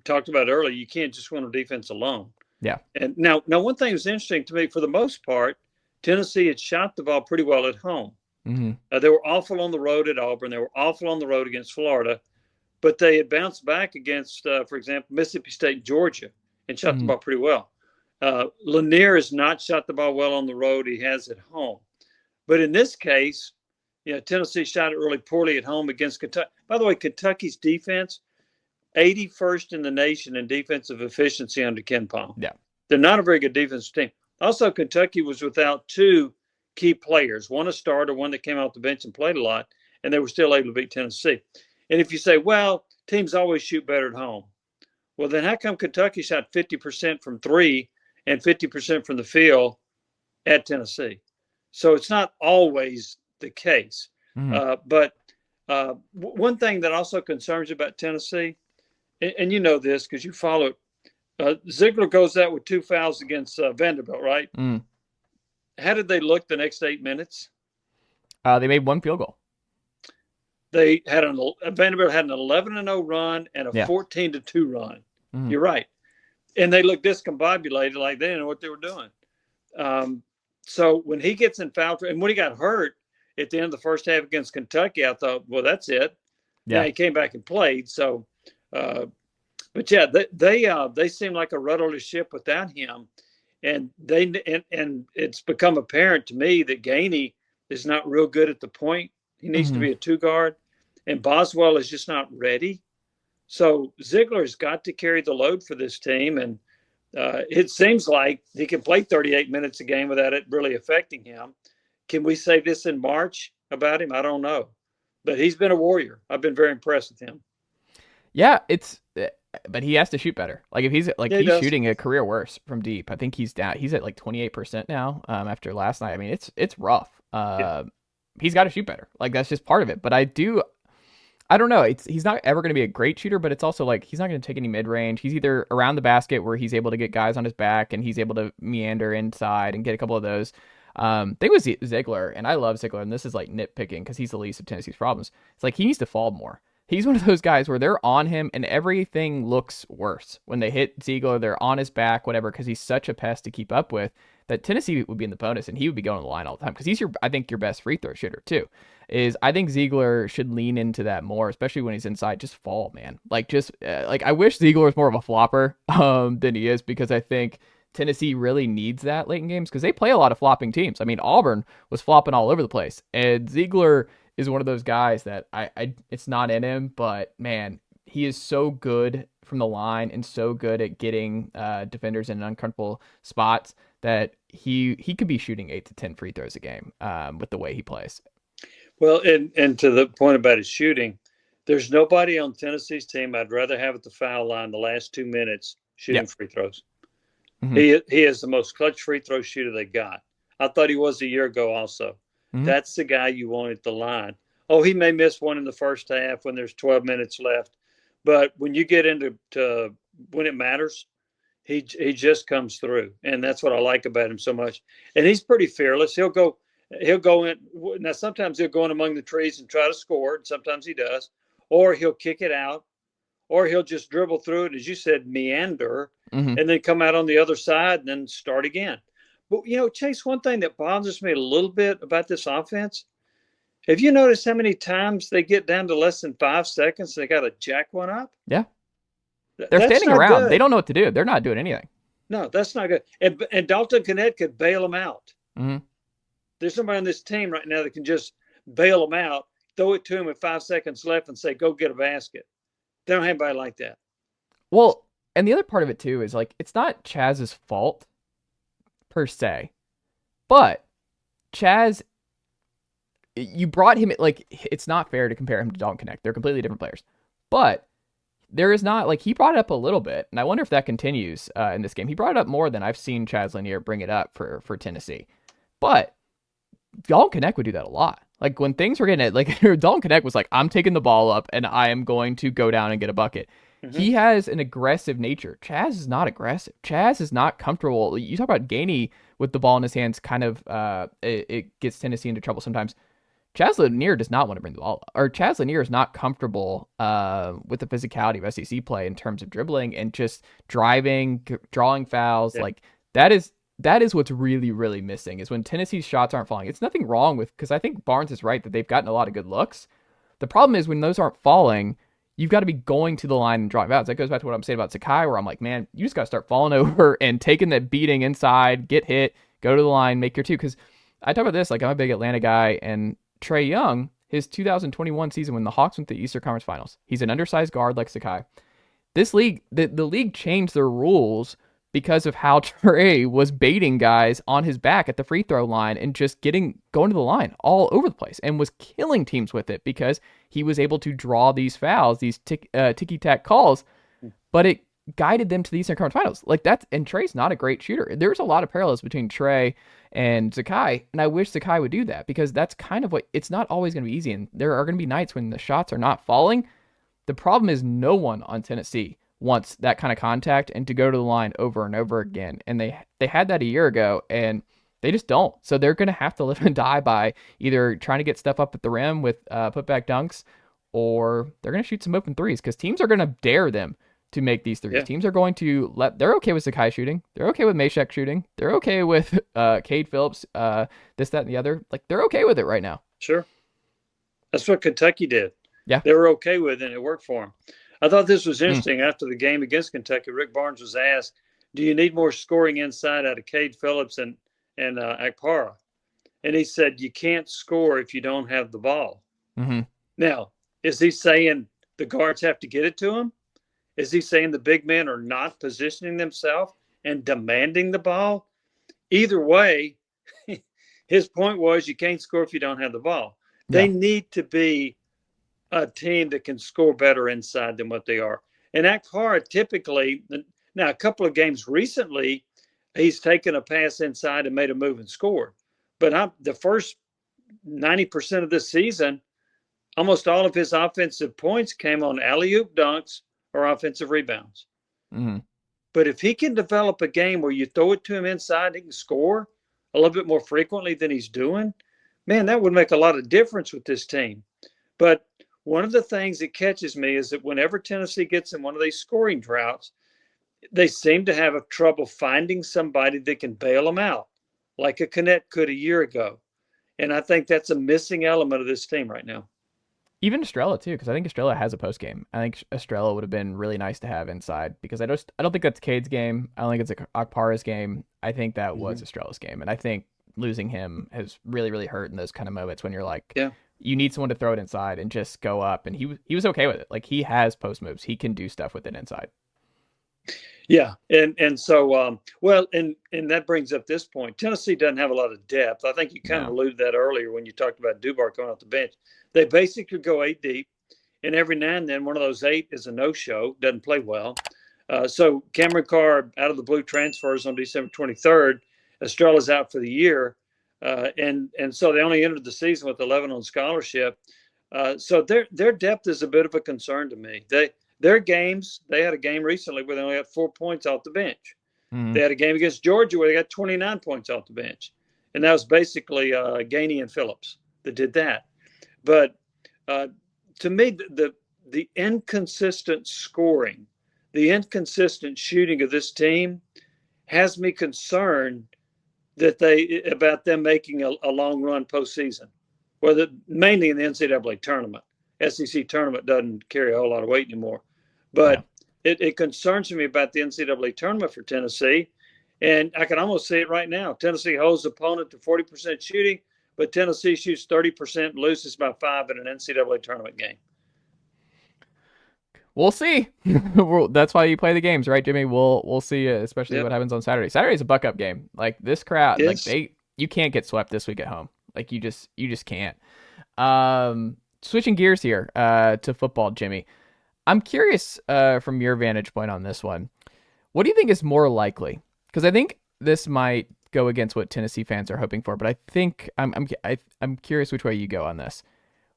talked about earlier, you can't just win on defense alone. Yeah. And now one thing that's interesting to me, for the most part, Tennessee had shot the ball pretty well at home. Mm-hmm. They were awful on the road at Auburn. They were awful on the road against Florida, but they had bounced back against, for example, Mississippi State, Georgia, and shot the ball pretty well. Lanier has not shot the ball well on the road. He has at home. But in this case, Tennessee shot it really poorly at home against Kentucky. By the way, Kentucky's defense, 81st in the nation in defensive efficiency under Ken Palm. Yeah. They're not a very good defensive team. Also, Kentucky was without 2 key players, one a starter, one that came off the bench and played a lot, and they were still able to beat Tennessee. And if you say, well, teams always shoot better at home, well, then how come Kentucky shot 50% from 3 and 50% from the field at Tennessee? So it's not always the case. But one thing that also concerns you about Tennessee, and you know this because you follow it, Ziegler goes out with 2 fouls against Vanderbilt, right? How did they look the next 8 minutes? They made 1 field goal. They had Vanderbilt had an 11-0 run and a 14-2 run. You're right. And they looked discombobulated, like they didn't know what they were doing. So when he gets in foul, and when he got hurt at the end of the first half against Kentucky, I thought, well, that's it. Yeah, he came back and played. So, but yeah, they seem like a rudderless ship without him, and it's become apparent to me that Gainey is not real good at the point. He needs to be a 2 guard, and Boswell is just not ready. So Ziegler has got to carry the load for this team, and it seems like he can play 38 minutes a game without it really affecting him. Can we say this in March about him? I don't know, but he's been a warrior. I've been very impressed with him. Yeah, but he has to shoot better. Like, if he's he's shooting a career worse from deep. I think he's down. He's at like 28% now after last night. I mean, it's rough. He's got to shoot better. Like, that's just part of it. But I don't know. He's not ever going to be a great shooter, but it's also like he's not going to take any mid-range. He's either around the basket where he's able to get guys on his back and he's able to meander inside and get a couple of those. Thing with Ziegler, and I love Ziegler, and this is like nitpicking because he's the least of Tennessee's problems. It's like he needs to fall more. He's one of those guys where they're on him and everything looks worse. When they hit Ziegler, they're on his back, whatever, because he's such a pest to keep up with that Tennessee would be in the bonus and he would be going to the line all the time because he's I think your best free throw shooter too. I think Ziegler should lean into that more, especially when he's inside. Just fall, man. Like, I wish Ziegler was more of a flopper than he is, because I think Tennessee really needs that late in games because they play a lot of flopping teams. I mean, Auburn was flopping all over the place, and Ziegler is one of those guys that it's not in him, but man, he is so good from the line and so good at getting defenders in uncomfortable spots that he could be shooting 8 to 10 free throws a game with the way he plays. Well, and to the point about his shooting, there's nobody on Tennessee's team I'd rather have at the foul line the last 2 minutes shooting free throws. Mm-hmm. He is the most clutch free throw shooter they got. I thought he was a year ago also. Mm-hmm. That's the guy you want at the line. Oh, he may miss one in the first half when there's 12 minutes left. But when you get into when it matters, he just comes through. And that's what I like about him so much. And he's pretty fearless. He'll go in. Now, sometimes he'll go in among the trees and try to score. And sometimes he does. Or he'll kick it out. Or he'll just dribble through it, as you said, meander, and then come out on the other side and then start again. But, Chase, one thing that bothers me a little bit about this offense, have you noticed how many times they get down to less than 5 seconds and they got to jack one up? Yeah. They're standing around. Good. They don't know what to do. They're not doing anything. No, that's not good. And Dalton Connect could bail them out. Mm-hmm. There's somebody on this team right now that can just bail them out, throw it to him with 5 seconds left and say, go get a basket. They don't have anybody like that. Well, and the other part of it, too, is it's not Chaz's fault per se, but Chaz, you brought him, it's not fair to compare him to Dalton Connect. They're completely different players. But there is not, he brought it up a little bit, and I wonder if that continues in this game. He brought it up more than I've seen Chaz Lanier bring it up for Tennessee. But Dalton Connect would do that a lot. When things were getting Dalton Connect was I'm taking the ball up and I am going to go down and get a bucket. Mm-hmm. He has an aggressive nature. Chaz is not aggressive. Chaz is not comfortable. You talk about Gainey with the ball in his hands, kind of, it gets Tennessee into trouble sometimes. Chaz Lanier does not want to bring the ball up, or Chaz Lanier is not comfortable with the physicality of SEC play in terms of dribbling and just driving, drawing fouls. Yeah. That is what's really, really missing, is when Tennessee's shots aren't falling. It's nothing wrong with, because I think Barnes is right that they've gotten a lot of good looks. The problem is when those aren't falling, you've got to be going to the line and drawing fouls. That goes back to what I'm saying about Sakai, where I'm like, man, you just got to start falling over and taking that beating inside, get hit, go to the line, make your two. Because I talk about this, I'm a big Atlanta guy, and Trae Young, his 2021 season when the Hawks went to the Eastern Conference Finals, he's an undersized guard like Sakai. This league, the league changed their rules because of how Trae was baiting guys on his back at the free throw line and just going to the line all over the place and was killing teams with it because he was able to draw these fouls, these ticky-tack calls, but it guided them to the Eastern Conference Finals. And Trae's not a great shooter. There's a lot of parallels between Trae and Sakai, and I wish Sakai would do that because that's kind of it's not always going to be easy, and there are going to be nights when the shots are not falling. The problem is no one on Tennessee wants that kind of contact and to go to the line over and over again. And they had that a year ago, and they just don't. So they're going to have to live and die by either trying to get stuff up at the rim with putback dunks, or they're going to shoot some open threes because teams are going to dare them to make these threes. Yeah. Teams are going to they're okay with Sakai shooting. They're okay with Meshack shooting. They're okay with Cade Phillips, this, that, and the other. They're okay with it right now. Sure. That's what Kentucky did. Yeah. They were okay with it, and it worked for them. I thought this was interesting. After the game against Kentucky, Rick Barnes was asked, do you need more scoring inside out of Cade Phillips and Akpara? And he said, you can't score if you don't have the ball. Mm-hmm. Now, is he saying the guards have to get it to him? Is he saying the big men are not positioning themselves and demanding the ball? Either way, his point was you can't score if you don't have the ball. Yeah. They need to be a team that can score better inside than what they are. And Akpara typically, now a couple of games recently, he's taken a pass inside and made a move and scored. But the first 90% of this season, almost all of his offensive points came on alley-oop dunks or offensive rebounds. Mm-hmm. But if he can develop a game where you throw it to him inside, he can score a little bit more frequently than he's doing, man, that would make a lot of difference with this team. But one of the things that catches me is that whenever Tennessee gets in one of these scoring droughts, they seem to have trouble finding somebody that can bail them out, like a Connect could a year ago. And I think that's a missing element of this team right now. Even Estrella too, because I think Estrella has a post game. I think Estrella would have been really nice to have inside because I don't think that's Cade's game. I don't think it's Akpara's game. I think that was Estrella's game, and I think losing him has really, really hurt in those kind of moments when you're like, yeah. You need someone to throw it inside and just go up. And he was okay with it. He has post moves. He can do stuff with it inside. Yeah, and so well, and that brings up this point. Tennessee doesn't have a lot of depth. I think you kind of No. alluded to that earlier when you talked about Dubar going off the bench. They basically go 8 deep, and every now and then one of those 8 is a no-show, doesn't play well. So Cameron Carr out of the blue transfers on December 23rd. Estrella's out for the year, and so they only entered the season with 11 on scholarship. So their depth is a bit of a concern to me. Their games, they had a game recently where they only had 4 points off the bench. Mm-hmm. They had a game against Georgia where they got 29 points off the bench. And that was basically Gainey and Phillips that did that. But to me, the inconsistent scoring, the inconsistent shooting of this team has me concerned about them making a long run postseason, mainly in the NCAA tournament. SEC tournament doesn't carry a whole lot of weight anymore. But it concerns me about the NCAA tournament for Tennessee. And I can almost see it right now. Tennessee holds the opponent to 40% shooting, but Tennessee shoots 30% and loses by 5 in an NCAA tournament game. We'll see. That's why you play the games, right, Jimmy? We'll see, especially what happens on Saturday. Saturday's a buck-up game. Like, this crowd, you can't get swept this week at home. Like, you just can't. Switching gears here to football, Jimmy. I'm curious from your vantage point on this one. What do you think is more likely? Because I think this might go against what Tennessee fans are hoping for, but I think I'm curious which way you go on this.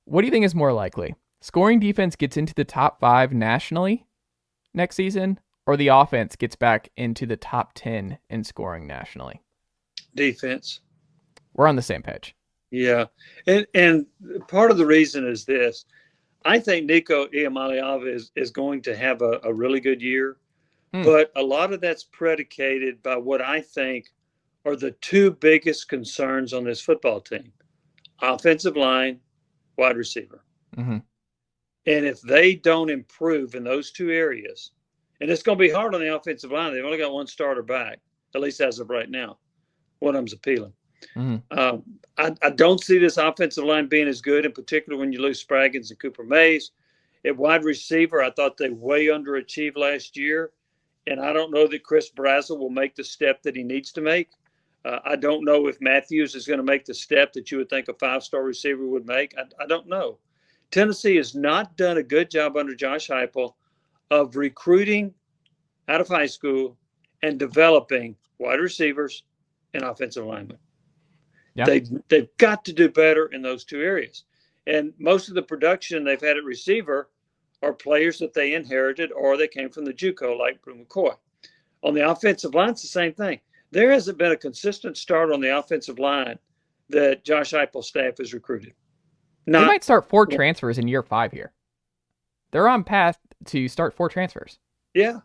What do you think is more likely? Scoring defense gets into the top 5 nationally next season, or the offense gets back into the top 10 in scoring nationally? Defense. We're on the same page. Yeah. And part of the reason is this. I think Nico Iamaleava is going to have a really good year, but a lot of that's predicated by what I think are the 2 biggest concerns on this football team: offensive line, wide receiver. Mm-hmm. And if they don't improve in those 2 areas, and it's going to be hard on the offensive line. They've only got 1 starter back, at least as of right now. One of them's appealing. Mm-hmm. I don't see this offensive line being as good, in particular when you lose Spraggins and Cooper Mays. At wide receiver, I thought they way underachieved last year, and I don't know that Chris Brazzell will make the step that he needs to make. I don't know if Matthews is going to make the step that you would think a 5-star receiver would make. I don't know. Tennessee has not done a good job under Josh Heupel of recruiting out of high school and developing wide receivers and offensive linemen. Yeah. They've got to do better in those 2 areas. And most of the production they've had at receiver are players that they inherited or they came from the JUCO, like Brew McCoy. On the offensive line, it's the same thing. There hasn't been a consistent start on the offensive line that Josh Heupel's staff has recruited. They might start 4 transfers in year 5 here. They're on path to start 4 transfers. Yeah.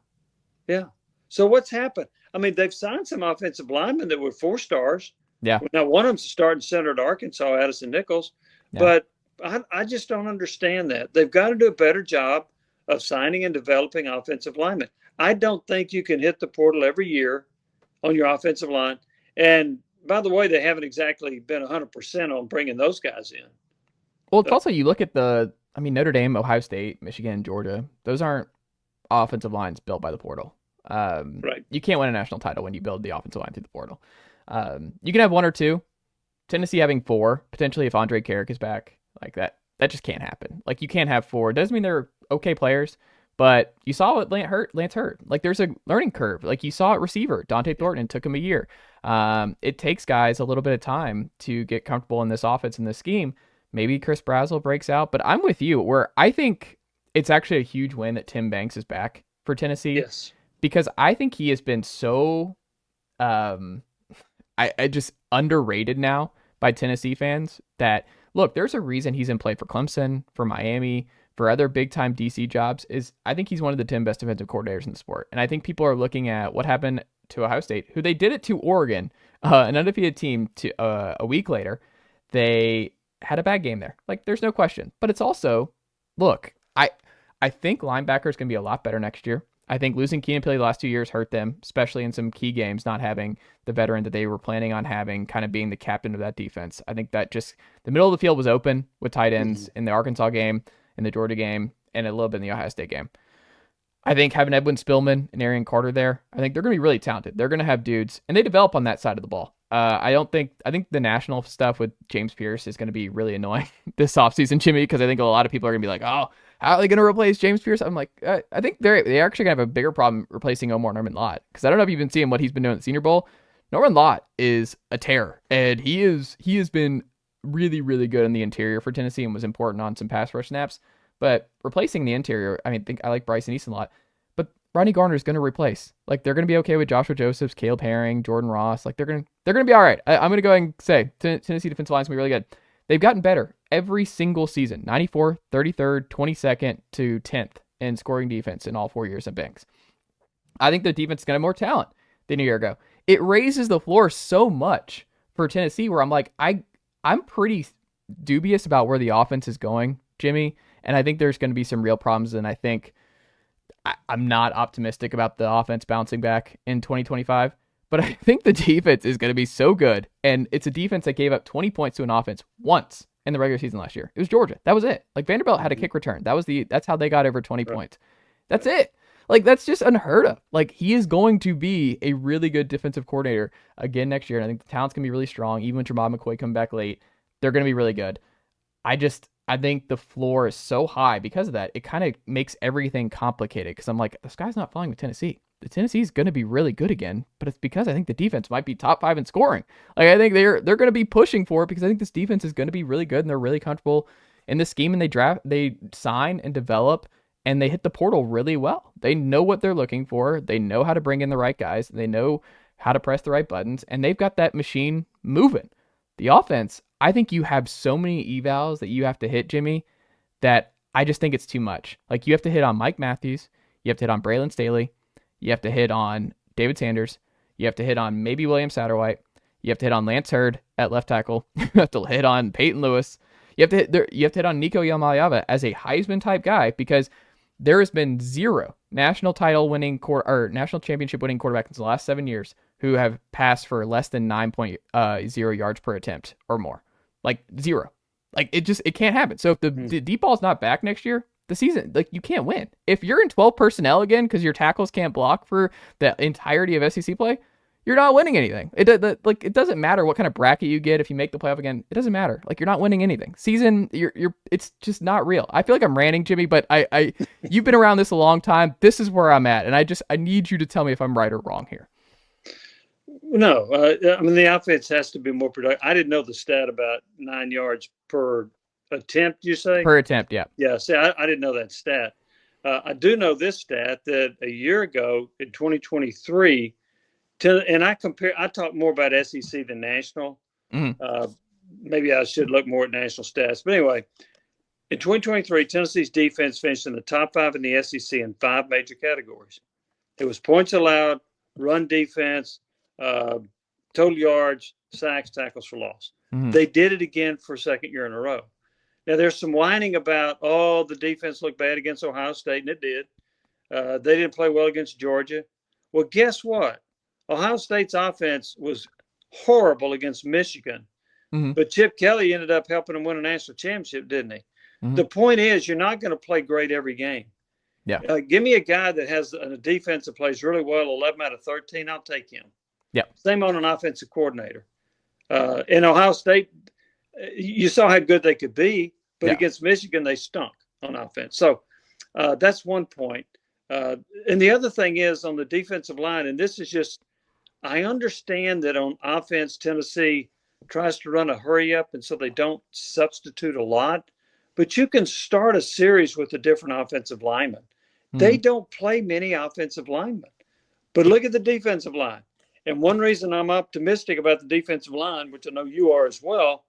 So what's happened? I mean, they've signed some offensive linemen that were 4 stars. Yeah. Now, one of them's a starting center at Arkansas, Addison Nichols. Yeah. But I just don't understand that. They've got to do a better job of signing and developing offensive linemen. I don't think you can hit the portal every year on your offensive line. And by the way, they haven't exactly been 100% on bringing those guys in. Well, it's also, you look at Notre Dame, Ohio State, Michigan, Georgia. Those aren't offensive lines built by the portal. Right. You can't win a national title when you build the offensive line through the portal. You can have 1 or 2. Tennessee having 4, potentially if Andre Carrick is back, like that just can't happen. Like, you can't have 4. It doesn't mean they're okay players, but you saw what Lance hurt. Like, there's a learning curve. Like, you saw at receiver, Dante Thornton, it took him a year. It takes guys a little bit of time to get comfortable in this offense and this scheme. Maybe Chris Brazzell breaks out, but I'm with you where I think it's actually a huge win that Tim Banks is back for Tennessee. Yes. Because I think he has been so I just underrated now by Tennessee fans that, look, there's a reason he's in play for Clemson, for Miami, for other big-time DC jobs. I think he's one of the 10 best defensive coordinators in the sport. And I think people are looking at what happened to Ohio State, who they did it to Oregon, an undefeated team, to a week later. They had a bad game there. Like, there's no question. But it's also, look, I think linebackers can be a lot better next year. I think losing Keenan Pili the last 2 years hurt them, especially in some key games, not having the veteran that they were planning on having, kind of being the captain of that defense. I think that just the middle of the field was open with tight ends in the Arkansas game, in the Georgia game, and a little bit in the Ohio State game. I think having Edwin Spillman and Arian Carter there, I think they're going to be really talented. They're going to have dudes, and they develop on that side of the ball. I think the national stuff with James Pierce is going to be really annoying this offseason, Jimmy, because I think a lot of people are going to be like, oh, how are they going to replace James Pierce? I'm like, I think they're actually going to have a bigger problem replacing Omar Norman Lott, because I don't know if you've been seeing what he's been doing at the Senior Bowl. Norman Lott is a terror, and he has been really, really good in the interior for Tennessee and was important on some pass rush snaps. But replacing the interior, I like Bryson Easton a lot, but Rodney Garner is going to replace. Like, they're going to be okay with Joshua Josephs, Caleb Herring, Jordan Ross. Like, they're going to be all right. I'm going to go ahead and say Tennessee defensive line is going to be really good. They've gotten better every single season, 94th, 33rd, 22nd to 10th in scoring defense in all 4 years at Banks. I think the defense is going to have more talent than a year ago. It raises the floor so much for Tennessee where I'm like, I'm pretty dubious about where the offense is going, Jimmy, and I think there's going to be some real problems, and I think I'm not optimistic about the offense bouncing back in 2025, but I think the defense is going to be so good, and it's a defense that gave up 20 points to an offense once in the regular season last year. It was Georgia. That was it. Like, Vanderbilt had a kick return. That's how they got over 20 points. That's it. Like, that's just unheard of. Like, he is going to be a really good defensive coordinator again next year, and I think the talent's going to be really strong. Even with Jermod McCoy coming back late, they're going to be really good. I think the floor is so high because of that. It kind of makes everything complicated because I'm like, the sky's not falling with Tennessee. The Tennessee's going to be really good again, but it's because I think the defense might be top 5 in scoring. Like, I think they're going to be pushing for it because I think this defense is going to be really good and they're really comfortable in the scheme, and they sign and develop and they hit the portal really well. They know what they're looking for. They know how to bring in the right guys. They know how to press the right buttons, and they've got that machine moving. The offense, I think you have so many evals that you have to hit, Jimmy, that I just think it's too much. Like, you have to hit on Mike Matthews. You have to hit on Braylon Staley. You have to hit on David Sanders. You have to hit on maybe William Satterwhite. You have to hit on Lance Hurd at left tackle. You have to hit on Peyton Lewis. You have to hit on Nico Yamayava as a Heisman type guy, because there has been zero national championship winning quarterbacks in the last 7 years who have passed for less than 9.0 yards per attempt or more. Like, zero. Like, it can't happen. So if the deep ball's not back next year, the season, like, you can't win. If you're in 12 personnel again because your tackles can't block for the entirety of SEC play, you're not winning anything. It doesn't matter what kind of bracket you get if you make the playoff again. It doesn't matter. Like, you're not winning anything. Season, it's just not real. I feel like I'm ranting, Jimmy, but you've been around this a long time. This is where I'm at, and I need you to tell me if I'm right or wrong here. No, I mean, the offense has to be more productive. I didn't know the stat about 9 yards per attempt, you say? Per attempt, yeah. Yeah, see, I didn't know that stat. I do know this stat, that a year ago in 2023, and I talk more about SEC than national. Mm-hmm. Maybe I should look more at national stats. But anyway, in 2023, Tennessee's defense finished in the top 5 in the SEC in 5 major categories. It was points allowed, run defense, total yards, sacks, tackles for loss. Mm-hmm. They did it again for a second year in a row. Now, there's some whining about, the defense looked bad against Ohio State, and it did. They didn't play well against Georgia. Well, guess what? Ohio State's offense was horrible against Michigan, but Chip Kelly ended up helping them win a national championship, didn't he? Mm-hmm. The point is, you're not going to play great every game. Yeah. Give me a guy that has a defense that plays really well, 11 out of 13, I'll take him. Yeah. Same on an offensive coordinator. In Ohio State, you saw how good they could be, but against Michigan, they stunk on offense. So that's one point. And the other thing is on the defensive line, and this is just, I understand that on offense, Tennessee tries to run a hurry up, and so they don't substitute a lot. But you can start a series with a different offensive lineman. Mm-hmm. They don't play many offensive linemen. But look at the defensive line. And one reason I'm optimistic about the defensive line, which I know you are as well,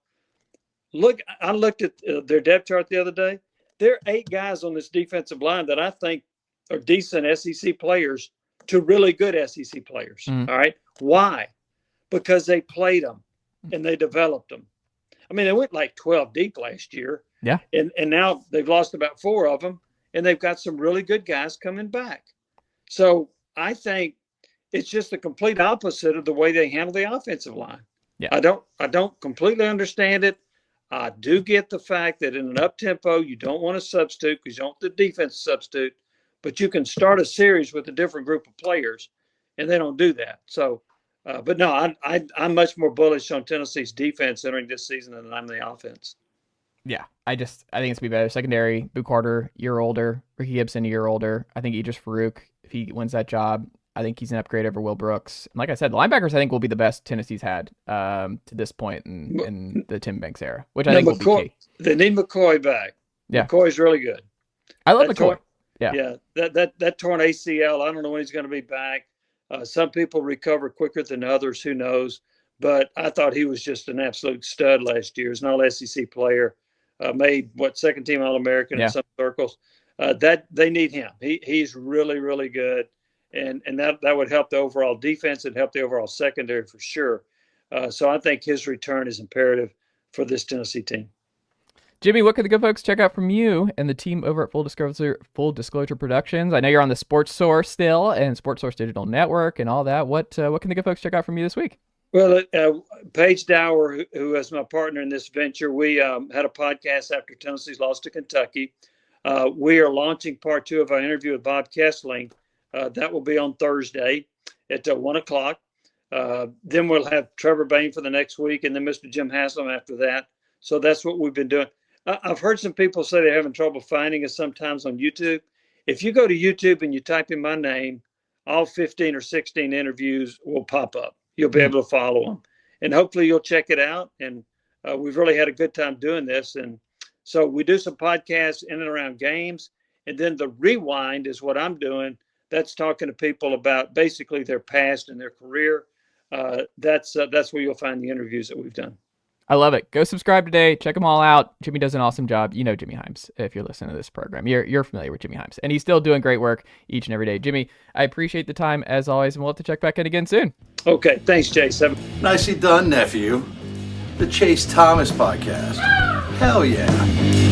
I looked at their depth chart the other day. There are 8 guys on this defensive line that I think are decent SEC players to really good SEC players. Mm-hmm. All right. Why? Because they played them and they developed them. I mean, they went like 12 deep last year. Yeah. And now they've lost about 4 of them, and they've got some really good guys coming back. So I think it's just the complete opposite of the way they handle the offensive line. Yeah. I don't completely understand it. I do get the fact that in an up tempo, you don't want to substitute because you don't want the defense to substitute. but you can start a series with a different group of players, and they don't do that. So, but no, I'm much more bullish on Tennessee's defense entering this season than I'm the offense. Yeah, I think it's going to be better. Secondary, Boo Carter, year older. Ricky Gibson, a year older. I think Idris Farouk, if he wins that job, I think he's an upgrade over Will Brooks. And like I said, the linebackers, I think, will be the best Tennessee's had to this point in the Tim Banks era, which I think will be key. They need McCoy back. Yeah. McCoy's really good. I love McCoy. Yeah, that torn ACL, I don't know when he's going to be back. Some people recover quicker than others, who knows? But I thought he was just an absolute stud last year. He's an all-SEC player. Made second-team All-American in some circles. That they need him. He's really, really good, and that would help the overall defense and help the overall secondary for sure. So I think his return is imperative for this Tennessee team. Jimmy, what can the good folks check out from you and the team over at Full Disclosure Productions? I know you're on the Sports Source still and Sports Source Digital Network and all that. What can the good folks check out from you this week? Well, Paige Dower, who is my partner in this venture, we had a podcast after Tennessee's lost to Kentucky. We are launching part 2 of our interview with Bob Kessling. That will be on Thursday at 1 o'clock. Then we'll have Trevor Bain for the next week, and then Mr. Jim Haslam after that. So that's what we've been doing. I've heard some people say they're having trouble finding us sometimes on YouTube. If you go to YouTube and you type in my name, all 15 or 16 interviews will pop up. You'll be able to follow them, and hopefully you'll check it out. And we've really had a good time doing this. And so we do some podcasts in and around games, and then the rewind is what I'm doing. That's talking to people about basically their past and their career. That's where you'll find the interviews that we've done. I love it. Go subscribe today. Check them all out. Jimmy does an awesome job. You know Jimmy Hyams if you're listening to this program. You're familiar with Jimmy Hyams, and he's still doing great work each and every day. Jimmy, I appreciate the time as always, and we'll have to check back in again soon. Okay. Thanks, Chase. Nicely done, nephew. The Chase Thomas Podcast. Hell yeah.